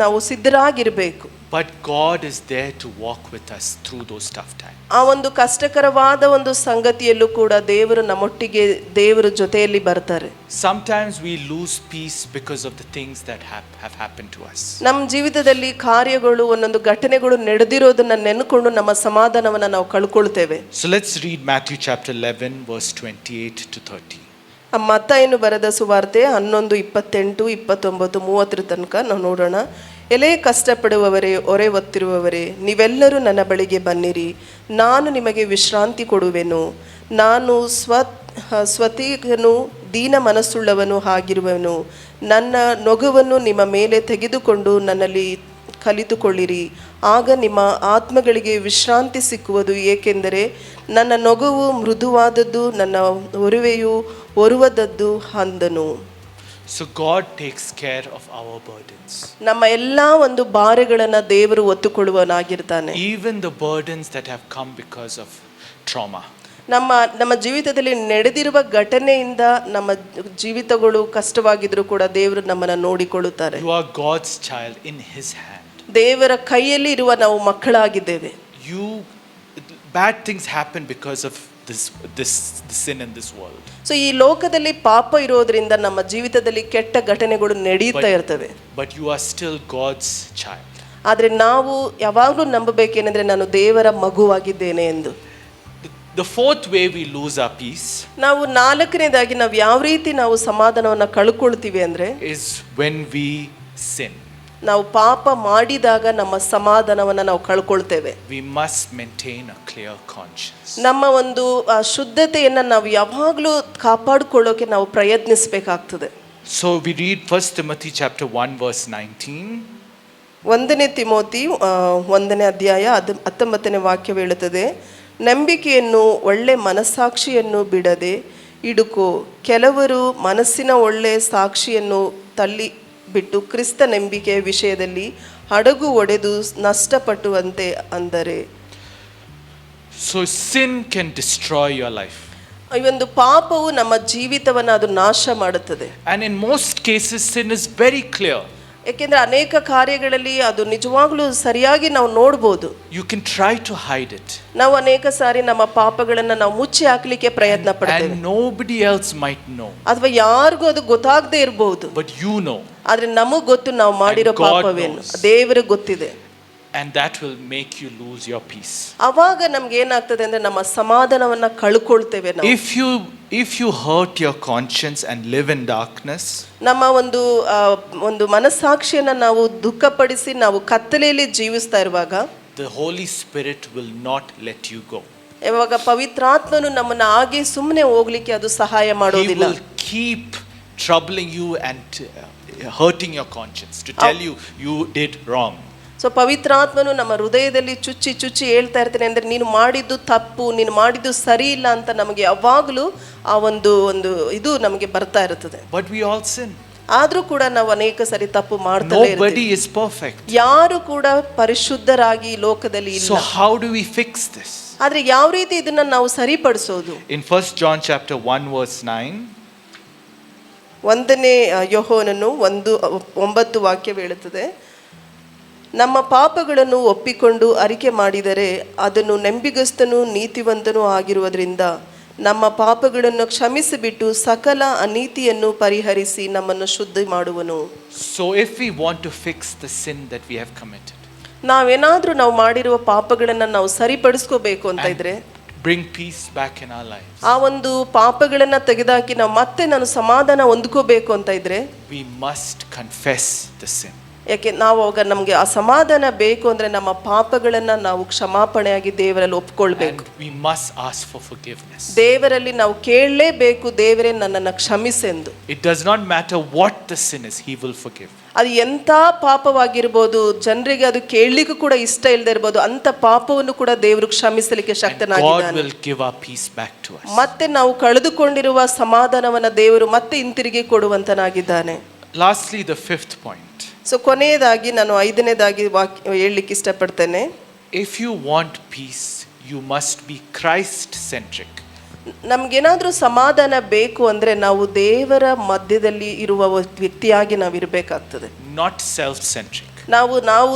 ನಾವು ಸಿದ್ಧರಾಗಿರ್ಬೇಕು. But God is there to walk with us through those tough times. ಆ ಒಂದು ಕಷ್ಟಕರವಾದ ಒಂದು ಸಂಗತಿಯಲ್ಲೂ ಕೂಡ ದೇವರು ನಮ್ಮೊಟ್ಟಿಗೆ, ದೇವರ ಜೊತೆಯಲ್ಲಿ ಬರ್ತಾರೆ. Sometimes we lose peace because of the things that have happened to us. ನಮ್ಮ ಜೀವಿತದಲ್ಲಿ ಕಾರ್ಯಗಳು, ಒಂದೊಂದು ಘಟನೆಗಳು ನಡೆದಿರೋದನ್ನ ನೆನಕೊಂಡು ನಮ್ಮ ಸಮಾಧಾನವನ್ನ ನಾವು ಕಳ್ಕೊಳ್ತೇವೆ. So let's read Matthew chapter 11 verse 28 to 30. ಮತ್ತಾಯನು ಬರೆದ ಸುವಾರ್ತೆ 11, 28, 29, 30 ತನಕ ನಾವು ನೋಡೋಣ. ಎಲೆ ಕಷ್ಟಪಡುವವರೇ, ಹೊರೆ ಹೊತ್ತಿರುವವರೇ, ನೀವೆಲ್ಲರೂ ನನ್ನ ಬಳಿಗೆ ಬನ್ನಿರಿ, ನಾನು ನಿಮಗೆ ವಿಶ್ರಾಂತಿ ಕೊಡುವೆನು. ನಾನು ಸ್ವತೀಗನು, ದೀನ ಮನಸ್ಸುಳ್ಳವನು ಆಗಿರುವನು. ನನ್ನ ನೊಗವನ್ನು ನಿಮ್ಮ ಮೇಲೆ ತೆಗೆದುಕೊಂಡು ನನ್ನಲ್ಲಿ ಕಲಿತುಕೊಳ್ಳಿರಿ, ಆಗ ನಿಮ್ಮ ಆತ್ಮಗಳಿಗೆ ವಿಶ್ರಾಂತಿ ಸಿಕ್ಕುವುದು. ಏಕೆಂದರೆ ನನ್ನ ನೊಗವು ಮೃದುವಾದದ್ದು, ನನ್ನ ಹೊರುವೆಯು ಹೊರುವದದ್ದು ಅಂದನು. So God takes care of our burdens. ನಮ್ಮ ಎಲ್ಲಾ ಒಂದು ಭಾರಗಳನ್ನು ದೇವರು ಹೊತ್ತುಕೊಳ್ಳುವನಾಗಿರ್ತಾನೆ. Even the burdens that have come because of trauma. ನಮ್ಮ ಜೀವಿತದಲ್ಲಿ ನಡೆದಿರುವ ಘಟನೆಯಿಂದ ನಮ್ಮ ಜೀವಿತಗಳು ಕಷ್ಟವಾಗಿದ್ರು ಕೂಡ ದೇವರು ನಮ್ಮನ್ನ ನೋಡಿಕೊಳ್ಳುತ್ತಾರೆ. You are God's child in His hand. ದೇವರ ಕೈಯಲ್ಲಿ ಇರುವ ನಾವು ಮಕ್ಕಳಾಗಿದ್ದೇವೆ. Bad things happen because of this sin in this world. So ಈ ಲೋಕದಲ್ಲಿ ಪಾಪ ಇರೋದ್ರಿಂದ ನಮ್ಮ ಜೀವಿತದಲ್ಲಿ ಕೆಟ್ಟ ಘಟನೆಗಳು ನಡೀತಾ ಇರ್ತವೆ. But you are still God's child. ಆದ್ರೆ ನಾವು ಯಾವಾಗಲೂ ನಂಬಬೇಕೇನೆಂದ್ರೆ ನಾನು ದೇವರ ಮಗುವಾಗಿದ್ದೇನೆ ಎಂದು. The fourth way we lose our peace, ನಾವು ನಾಲ್ಕನೇದಾಗಿ ನಾವು ಯಾವ ರೀತಿ ನಾವು ಸಮಾಧಾನವನ್ನ ಕಳ್ಕೊಳ್ತೀವಿ ಅಂದ್ರೆ, is when we sin. ನಾವು ಪಾಪ ಮಾಡಿದಾಗ ನಮ್ಮ ಸಮಾಧಾನವನ್ನ ನಾವು ಕಳ್ಕೊಳ್ತೇವೆ. We must maintain a clear conscience. ನಮ್ಮ ಒಂದು ಶುದ್ಧತೆಯನ್ನ ನಾವು ಯಾವಾಗಲೂ ಕಾಪಾಡಿಕೊಳ್ಳೋಕೆ ನಾವು ಪ್ರಯತ್ನಿಸಬೇಕಾಗ್ತದೆ. So we read 1 Timothy chapter 1 verse 19. 1 Timothy 1ನೇ ಅಧ್ಯಾಯ 19ನೇ ವಾಕ್ಯ ಹೇಳುತ್ತದೆ, ನಂಬಿಕೆಯನ್ನು, ಒಳ್ಳೆ ಮನಸ್ಸಾಕ್ಷಿಯನ್ನು ಬಿಡದೆ ಇಡುಕೋ. ಕೆಲವರು ಮನಸ್ಸಿನ ಒಳ್ಳೆ ಸಾಕ್ಷಿಯನ್ನು ತಳ್ಳಿ ಬಿಟ್ಟು ಕ್ರಿಸ್ತ ನಂಬಿಕೆಯ ವಿಷಯದಲ್ಲಿ ಹಡಗು ಒಡೆದು ನಷ್ಟಪಟ್ಟುವಂತೆ ಅಂದರೆ. So sin can destroy your life. ಈ ಒಂದು ಪಾಪವು ನಮ್ಮ ಜೀವಿತವನ್ನು ಅದು ನಾಶ ಮಾಡುತ್ತದೆ. And in most cases sin is very clear. ಯಾಕೆಂದ್ರೆ ಅನೇಕ ಕಾರ್ಯಗಳಲ್ಲಿ ಅದು ನಿಜವಾಗ್ಲೂ ಸರಿಯಾಗಿ ನಾವು ನೋಡ್ಬೋದು. You can try to hide it. ನಾವು ಅನೇಕ ಸಾರಿ ನಮ್ಮ ಪಾಪಗಳನ್ನ ನಾವು ಮುಚ್ಚಿ ಹಾಕ್ಲಿಕ್ಕೆ ಪ್ರಯತ್ನ ಪಡ್ತೇವೆ. And nobody else might know. ಅಥವಾ ಯಾರಿಗೂ ಅದು ಗೊತ್ತಾಗದೇ ಇರಬಹುದು. But you know. ಆದ್ರೆ ನಮಗ್ ಗೊತ್ತು ನಾವು ಮಾಡಿರೋ ಪಾಪವೇನು, ದೇವರಿಗೆ ಗೊತ್ತಿದೆ. And that will make you lose your peace. ಅವಾಗ ನಮ್ಗೆ ಏನಾಗ್ತದೆ ಅಂದ್ರೆ ನಮ್ಮ ಸಮಾಧಾನವನ್ನ ಕಳ್ಕೊಳ್ತೇವೆ ನಾವು. If you hurt your conscience and live in darkness, ನಮ್ಮ ಒಂದು ಮನಸ್ಸಾಕ್ಷಿಯನ್ನ ನಾವು ದುಃಖಪಡಿಸಿ ನಾವು ಕತ್ತಲೆಯಲ್ಲಿ ಜೀವಿಸ್ತಾ ಇರುವಾಗ the Holy Spirit will not let you go. ಯಾವಾಗ ಪವಿತ್ರಾತ್ಮನು ನಮ್ಮನ್ನ ಹಾಗೆ ಸುಮ್ಮನೆ ಹೋಗ್ಲಿಕ್ಕೆ ಅದು ಸಹಾಯ ಮಾಡೋದಿಲ್ಲ. He will keep troubling you and hurting your conscience to tell you did wrong. So ಪವಿತ್ರಾತ್ಮನು ನಮ್ಮ ಹೃದಯದಲ್ಲಿ ಚುಚ್ಚಿ ಚುಚ್ಚಿ ಹೇಳ್ತಾ ಇರ್ತಾನೆ ಅಂದ್ರೆ ನೀನು ಮಾಡಿದ್ದು ತಪ್ಪು, ನೀನು ಮಾಡಿದ್ದು ಸರಿ ಇಲ್ಲ ಅಂತ ನಮಗೆ ಯಾವಾಗಲೂ ಆ ಒಂದು ಇದು ನಮಗೆ ಬರ್ತಾ ಇರುತ್ತದೆ. But we all sin. ಆದ್ರೂ ಕೂಡ ನಾವು ಅನೇಕ ಸರಿ ತಪ್ಪು ಮಾಡ್ತಲೇ ಇರ್ತೀವಿ. Nobody is perfect. ಯಾರು ಕೂಡ ಪರಿಶುದ್ಧರಾಗಿ ಈ ಲೋಕದಲ್ಲಿ So ಇಲ್ಲ. how do we fix this? ಆದ್ರೆ ಯಾವ ರೀತಿ ಇದನ್ನ ನಾವು ಸರಿಪಡಿಸೋದು? In 1 John chapter 1 verse 9, 1ನೇ ಯೋಹಾನನು 1:9 ವಾಕ್ಯ ಹೇಳುತ್ತದೆ, ನಮ್ಮ ಪಾಪಗಳನ್ನು ಒಪ್ಪಿಕೊಂಡು ಅರಿಕೆ ಮಾಡಿದರೆ ಅದನ್ನು ನಂಬಿಗಸ್ತನೂ ನೀತಿವಂತನೂ ಆಗಿರುವುದರಿಂದ ನಮ್ಮ ಪಾಪಗಳನ್ನು ಕ್ಷಮಿಸಿಬಿಟ್ಟು ಸಕಲ ಅನೀತಿಯನ್ನು ಪರಿಹರಿಸಿ ನಮ್ಮನ್ನು ಶುದ್ಧಿ ಮಾಡುವನು. so if we want to fix the sin that we have committed ನಾವು ಮಾಡಿರುವ ಪಾಪಗಳನ್ನ ನಾವು ಸರಿಪಡಿಸ್ಕೋಬೇಕು ಅಂತ ಇದ್ರೆ, bring peace back in our lives, ಆ ಒಂದು ಪಾಪಗಳನ್ನ ತೆಗೆದಾಕಿ ನಾವು ಮತ್ತೆ ನಾನು ಸಮಾಧಾನ ಹೊಂದ್ಕೋಬೇಕು ಅಂತ ಇದ್ರೆ, we must confess the sin. ಯಾಕೆ ನಾವು ಅವಾಗ ನಮ್ಗೆ ಆ ಸಮಾಧಾನ ಬೇಕು ಅಂದ್ರೆ ನಮ್ಮ ಪಾಪಗಳನ್ನ ನಾವು ಕ್ಷಮಾಪಣೆಯಾಗಿ ದೇವರಲ್ಲಿ ಒಪ್ಕೊಳ್ಬೇಕು. And we must ask for forgiveness. ದೇವರಲ್ಲಿ ನಾವು ಕೇಳಲೇಬೇಕು, ದೇವರೇ ನನ್ನನ್ನು ಕ್ಷಮಿಸೆಂದು. It does not matter what the sin is, he will forgive. ಅದು ಎಂಥ ಪಾಪವಾಗಿರ್ಬೋದು, ಜನರಿಗೆ ಅದು ಕೇಳಲಿಕ್ಕೂ ಕೂಡ ಇಷ್ಟ ಇಲ್ಲದೆ ಇರ್ಬೋದು, ಅಂತ ಪಾಪವನ್ನು ಕೂಡ ದೇವರು ಕ್ಷಮಿಸಲಿಕ್ಕೆ And God ಶಕ್ತನಾಗಿದ್ದಾನೆ. will give our peace back to us. ಮತ್ತೆ ನಾವು ಕಳೆದುಕೊಂಡಿರುವ ಸಮಾಧಾನವನ್ನ ದೇವರು ಮತ್ತೆ ಹಿಂತಿರುಗಿ ಕೊಡುವಂತನಾಗಿದ್ದಾನೆ. Lastly, the fifth point. So ಕೊನೆಯದಾಗಿ ನಾನು 5ನೇದಾಗಿ ಹೇಳಲಿಕ್ಕೆ ಇಷ್ಟಪಡ್ತೇನೆ. If you want peace, you must be Christ-centric. ನಮ್ಗೇನಾದ್ರೂ ಸಮಾಧಾನ ಬೇಕು ಅಂದ್ರೆ ನಾವು ದೇವರ ಮಧ್ಯದಲ್ಲಿ ಇರುವ ವ್ಯಕ್ತಿಯಾಗಿ ನಾವು ಇರಬೇಕಾಗ್ತದೆ. Not self-centric. ನಾವು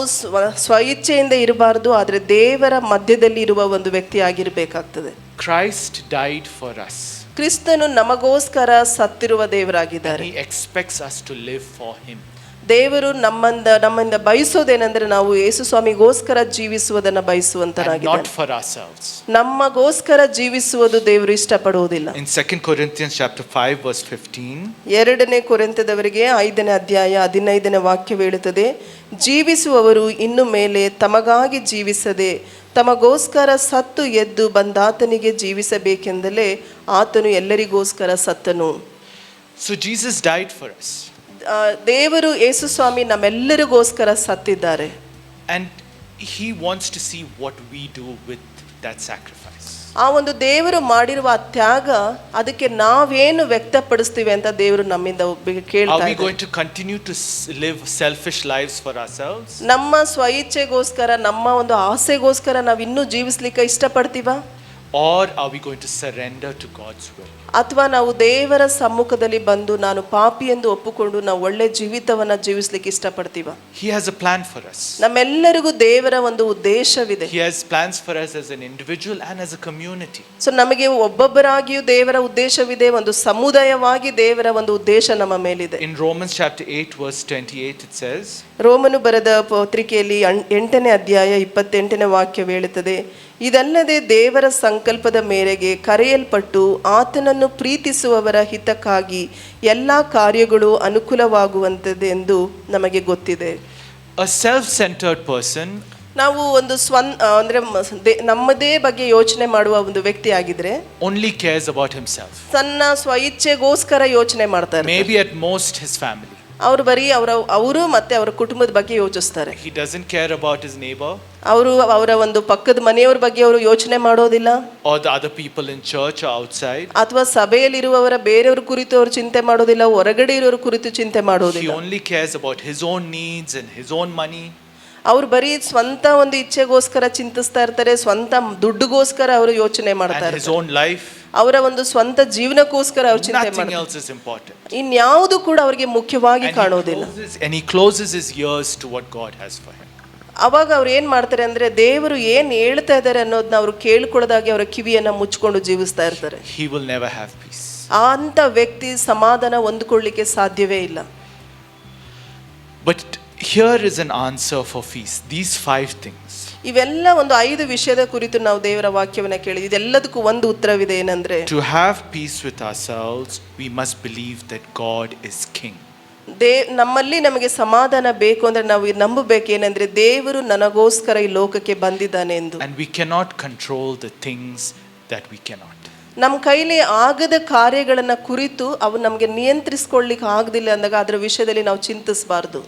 ಸ್ವಇಚ್ಛೆಯಿಂದ ಇರಬಾರ್ದು, ಆದ್ರೆ ದೇವರ ಮಧ್ಯದಲ್ಲಿ ಇರುವ ಒಂದು ವ್ಯಕ್ತಿ ಆಗಿರ್ಬೇಕಾಗ್ತದೆ. Christ died for us. ಕ್ರಿಸ್ತನು ನಮಗೋಸ್ಕರ ಸತ್ತಿರುವ ದೇವರಾಗಿದ್ದಾರೆ. He expects us to live for him. ದೇವರು ನಮ್ಮಿಂದ ಬಯಸೋದೇನೆಂದ್ರೆ ನಾವು ಯೇಸು ಸ್ವಾಮಿಗೋಸ್ಕರ ಜೀವಿಸುವುದನ್ನ And ಬಯಸುವಂತನಾಗಿದ್ದಾನೆ. not for ourselves. ನಮಗೋಸ್ಕರ ಜೀವಿಸುವುದು ದೇವರು ಇಷ್ಟಪಡುವುದಿಲ್ಲ. In 2 Corinthians chapter 5 verse 15, 2ನೇ ಕೊರಿಂಥದವರಿಗೆ 5ನೇ ಅಧ್ಯಾಯ 15ನೇ ವಾಕ್ಯ ಹೇಳುತ್ತದೆ, ಜೀವಿಸುವವರು ಇನ್ನು ಮೇಲೆ ತಮಗಾಗಿ ಜೀವಿಸದೆ ತಮಗೋಸ್ಕರ ಸತ್ತು ಎದ್ದು ಬಂದಾತನಿಗೆ ಜೀವಿಸಬೇಕೆಂದಲೇ ಆತನು ಎಲ್ಲರಿಗೋಸ್ಕರ ಸತ್ತನು. so Jesus died for us. ದೇವರು ಯೇಸು ಸ್ವಾಮಿ ನಮ್ಮೆಲ್ಲರಿಗೋಸ್ಕರ ಸತ್ತಿದ್ದಾರೆ. And he wants to see what we do with that sacrifice. ಆ ಒಂದು ದೇವರು ಮಾಡಿರುವ ಆ ತ್ಯಾಗ, ಅದಕ್ಕೆ ನಾವೇನು ವ್ಯಕ್ತಪಡಿಸ್ತೀವಿ ಅಂತ ದೇವರು ನಮ್ಮಿಂದ Are ಕೇಳ್ತಾ we ಇದ್ದಾರೆ. going to continue to live selfish lives for ourselves? ನಮ್ಮ ಸ್ವಇಚ್ಛೆಗೋಸ್ಕರ, ನಮ್ಮ ಒಂದು ಆಸೆಗೋಸ್ಕರ ನಾವು ಇನ್ನೂ ಜೀವಿಸ್ಲಿಕ್ಕೆ ಇಷ್ಟಪಡ್ತೀವಾ? Or are we going to surrender to God's will? ಅಥವಾ ನಾವು ದೇವರ ಸಮ್ಮುಖದಲ್ಲಿ ಬಂದು ನಾನು ಪಾಪಿ ಎಂದು ಒಪ್ಪಿಕೊಂಡು ನಾವು ಒಳ್ಳೆ ಜೀವಿತವನ್ನ ಜೀವಿಸ್ಲಿಕ್ಕೆ ಇಷ್ಟಪಡ್ತೀವ? He has a plan for us. ನಮ್ಮೆಲ್ಲರಿಗೂ ದೇವರ ಒಂದು ಉದ್ದೇಶವಿದೆ. He has plans for us as an individual and as a community. So ನಮಗೆ ಒಬ್ಬೊಬ್ಬರಾಗಿಯೂ ದೇವರ ಉದ್ದೇಶವಿದೆ, ಒಂದು ಸಮುದಾಯವಾಗಿ ದೇವರ ಒಂದು ಉದ್ದೇಶ ನಮ್ಮ ಮೇಲಿದೆ. In Romans chapter 8 verse 28 it says, ರೋಮನು ಬರೆದ ಪತ್ರಿಕೆಯಲ್ಲಿ 8ನೇ ಅಧ್ಯಾಯ 28ನೇ ವಾಕ್ಯ ಹೇಳುತ್ತದೆ, ಇದಲ್ಲದೆ ದೇವರ ಸಂಕಲ್ಪದ ಮೇರೆಗೆ ಕರೆಯಲ್ಪಟ್ಟು ಆತನನ್ನು ಪ್ರೀತಿಸುವವರ ಹಿತಕ್ಕಾಗಿ ಎಲ್ಲ ಕಾರ್ಯಗಳು ಅನುಕೂಲವಾಗುವಂಥದ್ದೆಂದು ನಮಗೆ ಗೊತ್ತಿದೆ. a self-centered person ನಾವು ಒಂದು ನಮ್ಮದೇ ಬಗ್ಗೆ ಯೋಚನೆ ಮಾಡುವ ಒಂದು ವ್ಯಕ್ತಿ ಆಗಿದ್ರೆ only cares about himself. ತನ್ನ ಸ್ವಇಚ್ಛೆಗೋಸ್ಕರ ಯೋಚನೆ ಮಾಡ್ತಾರೆ. Maybe at most his family. ಅವರು ಬರೀ ಅವರು ಮತ್ತೆ ಅವರ ಕುಟುಂಬದ ಬಗ್ಗೆ ಯೋಚಿಸ್ತಾರೆ. He doesn't care about his neighbor. ಅವರ ಒಂದು ಪಕ್ಕದ ಮನೆಯವರ ಬಗ್ಗೆ ಅವರು ಯೋಚನೆ ಮಾಡೋದಿಲ್ಲ. Or the other people in church or outside. ಅಥವಾ ಸಭೆಯಲ್ಲಿರುವವರ ಬೇರೆಯವ್ರ ಕುರಿತು ಅವರು ಚಿಂತೆ ಮಾಡೋದಿಲ್ಲ, ಹೊರಗಡೆ ಇರೋರ ಕುರಿತು ಚಿಂತೆ He ಮಾಡೋದಿಲ್ಲ. only cares about his own needs and his own money. ಅವ್ರು ಬರೀ ಸ್ವಂತ ಒಂದು ಇಚ್ಛೆಗೋಸ್ಕರ ಚಿಂತಿಸ್ತಾ ಇರ್ತಾರೆ, ಸ್ವಂತ ದುಡ್ಡುಗೋಸ್ಕರ ಅವರು ಯೋಚನೆ ಮಾಡ್ತಾ And his ಇರ್ತಾರೆ. own life. ಅವರ ಒಂದು ಸ್ವಂತ ಜೀವನಕ್ಕೋಸ್ಕರ ಅವ್ರು ಚಿಂತೆ Nothing ಮಾಡ್ತಾರೆ. else is important. ಇನ್ಯಾವುದು ಕೂಡ ಅವರಿಗೆ ಮುಖ್ಯವಾಗಿ ಕಾಣೋದಿಲ್ಲ. And he closes his ears to what God has for him. ಅವಾಗ ಅವ್ರು ಏನ್ ಮಾಡ್ತಾರೆ ಅಂದ್ರೆ ದೇವರು ಏನ್ ಹೇಳ್ತಾ ಇದ್ದಾರೆ ಅನ್ನೋದನ್ನ ಅವರು ಕೇಳ್ಕೊಳ್ಳೋದಾಗಿ ಅವರ ಕಿವಿಯನ್ನ ಮುಚ್ಕೊಂಡು ಜೀವಿಸ್ತಾ ಇರ್ತಾರೆ. He will never have peace. ಅಂತ ವ್ಯಕ್ತಿ ಸಮಾಧಾನ ಹೊಂದ್ಕೊಳ್ಳಿಕ್ಕೆ ಸಾಧ್ಯವೇ ಇಲ್ಲ. But here is an answer for peace. These 5 things. ಇವೆಲ್ಲ ಒಂದು 5 ವಿಷಯದ ಕುರಿತು ನಾವು ದೇವರ ವಾಕ್ಯವನ್ನ ಕೇಳಿದ್ವಿ. ಇದೆಲ್ಲದಕ್ಕೂ ಒಂದು ಉತ್ತರವಿದೆ, ಏನಂದ್ರೆ To have peace with ourselves, we must believe that God is king. ನಮ್ಮಲ್ಲಿ ನಮಗೆ ಸಮಾಧಾನ ಬೇಕು ಅಂದ್ರೆ ನಾವು ನಂಬಬೇಕೇನೆಂದ್ರೆ ದೇವರು ನನಗೋಸ್ಕರ ಈ ಲೋಕಕ್ಕೆ ಬಂದಿದ್ದಾನೆ ಎಂದು. And we cannot control the things that we cannot. ನಮ್ಮ ಕೈಲಿ ಆಗದ ಕಾರ್ಯಗಳನ್ನ ಕುರಿತು ಅವು ನಮಗೆ ನಿಯಂತ್ರಿಸ್ಕೊಳ್ಳಿಕ್ಕೆ ಆಗದಿಲ್ಲ ಅಂದಾಗ ಅದರ ವಿಷಯದಲ್ಲಿ ನಾವು ಚಿಂತಿಸಬಾರ್ದು.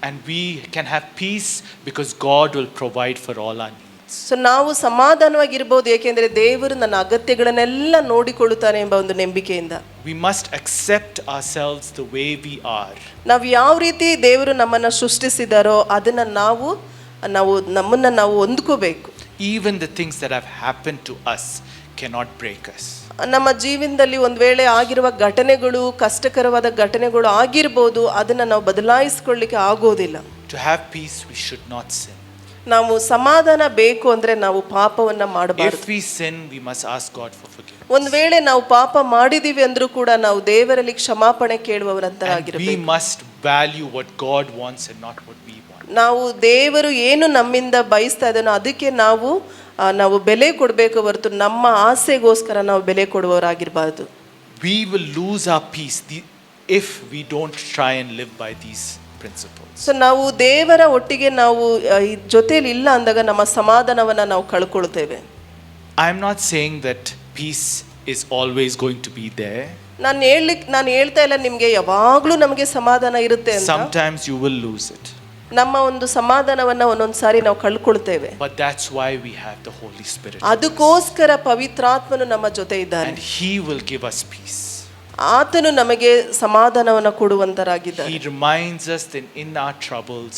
And we can have peace because God will provide for all our needs. So ನಾವು ಸಮಾಧಾನವಾಗಿರ್ಬೋದು, ಏಕೆಂದರೆ ದೇವರು ನನ್ನ ಅಗತ್ಯಗಳನ್ನೆಲ್ಲ ನೋಡಿಕೊಳ್ಳುತ್ತಾನೆ ಎಂಬ ಒಂದು ನಂಬಿಕೆಯಿಂದ. We must accept ourselves the way we are. ನಾವು ಯಾವ ರೀತಿ ದೇವರು ನಮ್ಮನ್ನು ಸೃಷ್ಟಿಸಿದಾರೋ ಅದನ್ನು ನಮ್ಮನ್ನು ನಾವು ಹೊಂದ್ಕೋಬೇಕು. Even the things that have happened to us cannot break us. ನಮ್ಮ ಜೀವನದಲ್ಲಿ ಒಂದು ವೇಳೆ ಆಗಿರುವ ಘಟನೆಗಳು, ಕಷ್ಟಕರವಾದ ಘಟನೆಗಳು ಆಗಿರ್ಬೋದು, ಅದನ್ನು ನಾವು ಬದಲಾಯಿಸ್ಕೊಳ್ಳಿಕ್ಕೆ ಆಗೋದಿಲ್ಲ. To have peace, we should not sin. ನಾವು ಸಮಾಧಾನ ಬೇಕು ಅಂದರೆ ನಾವು ಪಾಪವನ್ನು ಮಾಡಬಾರದು. If we sin, we must ask God for forgiveness. ಒಂದು ವೇಳೆ ನಾವು ಪಾಪ ಮಾಡಿದೀವಿ ಅಂದ್ರೂ ಕೂಡ ನಾವು ದೇವರಲ್ಲಿ ಕ್ಷಮಾಪಣೆ ಕೇಳುವವರಂತರಾಗಿರಬೇಕು. We must value what God wants and not what we want. ನಾವು ದೇವರು ಏನು ನಮ್ಮಿಂದ ಬಯಸ್ತಾ ಇದ್ದಾನೋ ಅದಕ್ಕೆ ನಾವು ಬೆಲೆ ಕೊಡಬೇಕು ಹೊರತು ನಮ್ಮ ಆಸೆಗೋಸ್ಕರ ನಾವು ಬೆಲೆ ಕೊಡುವವರಾಗಿರಬಾರ್ದು. We will lose our peace if we don't try and live by these principles. So ನಾವು ದೇವರ ಒಟ್ಟಿಗೆ ನಾವು ಜೊತೆಲಿ ಇಲ್ಲ ಅಂದಾಗ ನಮ್ಮ ಸಮಾಧಾನವನ್ನು ನಾವು ಕಳ್ಕೊಳ್ತೇವೆ. I am not saying that peace is always going to be there. ನಾನು ಹೇಳ್ತಾ ಇಲ್ಲ ನಿಮಗೆ ಯಾವಾಗಲೂ ನಮಗೆ ಸಮಾಧಾನ ಇರುತ್ತೆ ಅಂತ. Sometimes you will lose it. ನಮ್ಮ ಒಂದು ಸಮಾಧಾನವನ್ನು ಒಂದೊಂದು ಸಾರಿ ನಾವು ಕಳ್ಕೊಳ್ತೇವೆ. But that's why we have the Holy Spirit. ಅದಕ್ಕೋಸ್ಕರ ಪವಿತ್ರಾತ್ಮನು ನಮ್ಮ ಜೊತೆ ಇದ್ದಾನೆ. And He will give us peace. ಆತನು ನಮಗೆ ಸಮಾಧಾನವನ್ನು ಕೊಡುವಂತರಾಗಿದ್ದಾನೆ. He reminds us that in our troubles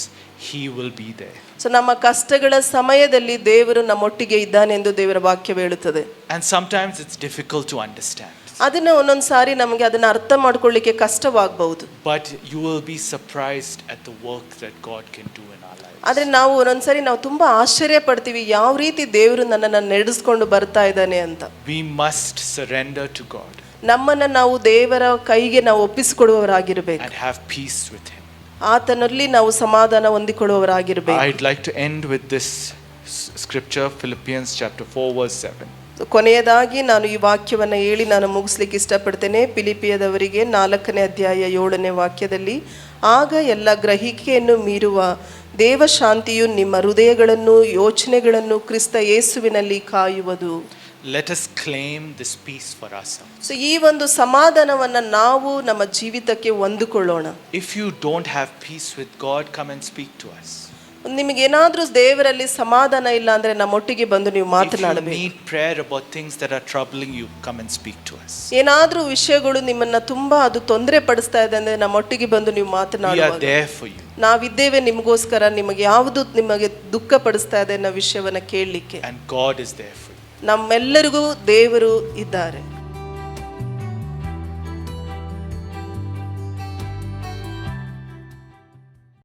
He will be there. So ನಮ್ಮ ಕಷ್ಟಗಳ ಸಮಯದಲ್ಲಿ ದೇವರು ನಮ್ಮೊಟ್ಟಿಗೆ ಇದ್ದಾನೆ ಎಂದು ದೇವರ ವಾಕ್ಯ ಹೇಳುತ್ತದೆ. And sometimes it's difficult to understand. ಅದನ್ನ ಒಂದೊಂದು ಸಾರಿ ನಮಗೆ ಅದನ್ನ ಅರ್ಥ ಮಾಡ್ಕೊಳ್ಳಿಕ್ಕೆ ಕಷ್ಟವಾಗಬಹುದು. But you will be surprised at the work that God can do in our lives. ಆದರೆ ನಾವು ಒಂದೊಂದ್ಸರಿ ನಾವು ತುಂಬಾ ಆಶ್ಚರ್ಯ ಪಡ್ತೀವಿ ಯಾವ ರೀತಿ ದೇವರು ನನ್ನನ್ನು ನಡೆಸ್ಕೊಂಡು ಬರ್ತಾ ಇದ್ದಾನೆ ಅಂತ. We must surrender to God. ನಮ್ಮನ್ನ ನಾವು ದೇವರ ಕೈಗೆ ನಾವು ಒಪ್ಪಿಸಿಕೊಡುವವರಾಗಿರಬೇಕು. And have peace with Him. ಆತನಲ್ಲಿ ನಾವು ಸಮಾಧಾನ ಹೊಂದಿಕೊಳ್ಳುವವರಾಗಿರಬೇಕು. I'd like to end with this scripture, Philippians chapter 4 verse 7. ಕೊನೆಯದಾಗಿ ನಾನು ಈ ವಾಕ್ಯವನ್ನು ಹೇಳಿ ನಾನು ಮುಗಿಸ್ಲಿಕ್ಕೆ ಇಷ್ಟಪಡ್ತೇನೆ. ಫಿಲಿಪಿಯದವರಿಗೆ 4ನೇ ಅಧ್ಯಾಯ 7ನೇ ವಾಕ್ಯದಲ್ಲಿ, ಆಗ ಎಲ್ಲ ಗ್ರಹಿಕೆಯನ್ನು ಮೀರುವ ದೇವಶಾಂತಿಯು ನಿಮ್ಮ ಹೃದಯಗಳನ್ನು ಯೋಚನೆಗಳನ್ನು ಕ್ರಿಸ್ತ ಯೇಸುವಿನಲ್ಲಿ ಕಾಯುವುದು. Let us claim this peace for ourselves. So ಈ ಒಂದು ಸಮಾಧಾನವನ್ನು ನಾವು ನಮ್ಮ ಜೀವಿತಕ್ಕೆ ಹೊಂದಿಕೊಳ್ಳೋಣ. If you don't have peace with God, come and speak to us. ನಿಮಗೇನಾದ್ರೂ ದೇವರಲ್ಲಿ ಸಮಾಧಾನ ಇಲ್ಲ ಅಂದ್ರೆ ನಮ್ಮೊಟ್ಟಿಗೆ ಬಂದು ನೀವು ಮಾತನಾಡಬೇಕು. If you need prayer about things that are troubling you, come and speak to us. ಏನಾದ್ರೂ ವಿಷಯಗಳು ನಿಮ್ಮನ್ನ ತುಂಬಾ ಅದು ತೊಂದರೆ ಪಡಿಸ್ತಾ ಇದೆ ಅಂದ್ರೆ ನಮ್ಮೊಟ್ಟಿಗೆ ಬಂದು ನೀವು ಮಾತನಾಡುವಾಗ We are there for you. ನಾವಿದ್ದೇವೆ ನಿಮಗೋಸ್ಕರ. ನಿಮಗೆ ಯಾವುದು ನಿಮಗೆ ದುಃಖ ಪಡಿಸ್ತಾ ಇದೆ ಅನ್ನೋ ವಿಷಯವನ್ನ ಕೇಳಲಿಕ್ಕೆ. And God is there for you. ನಮ್ಮೆಲ್ಲರಿಗೂ ದೇವರು ಇದ್ದಾರೆ.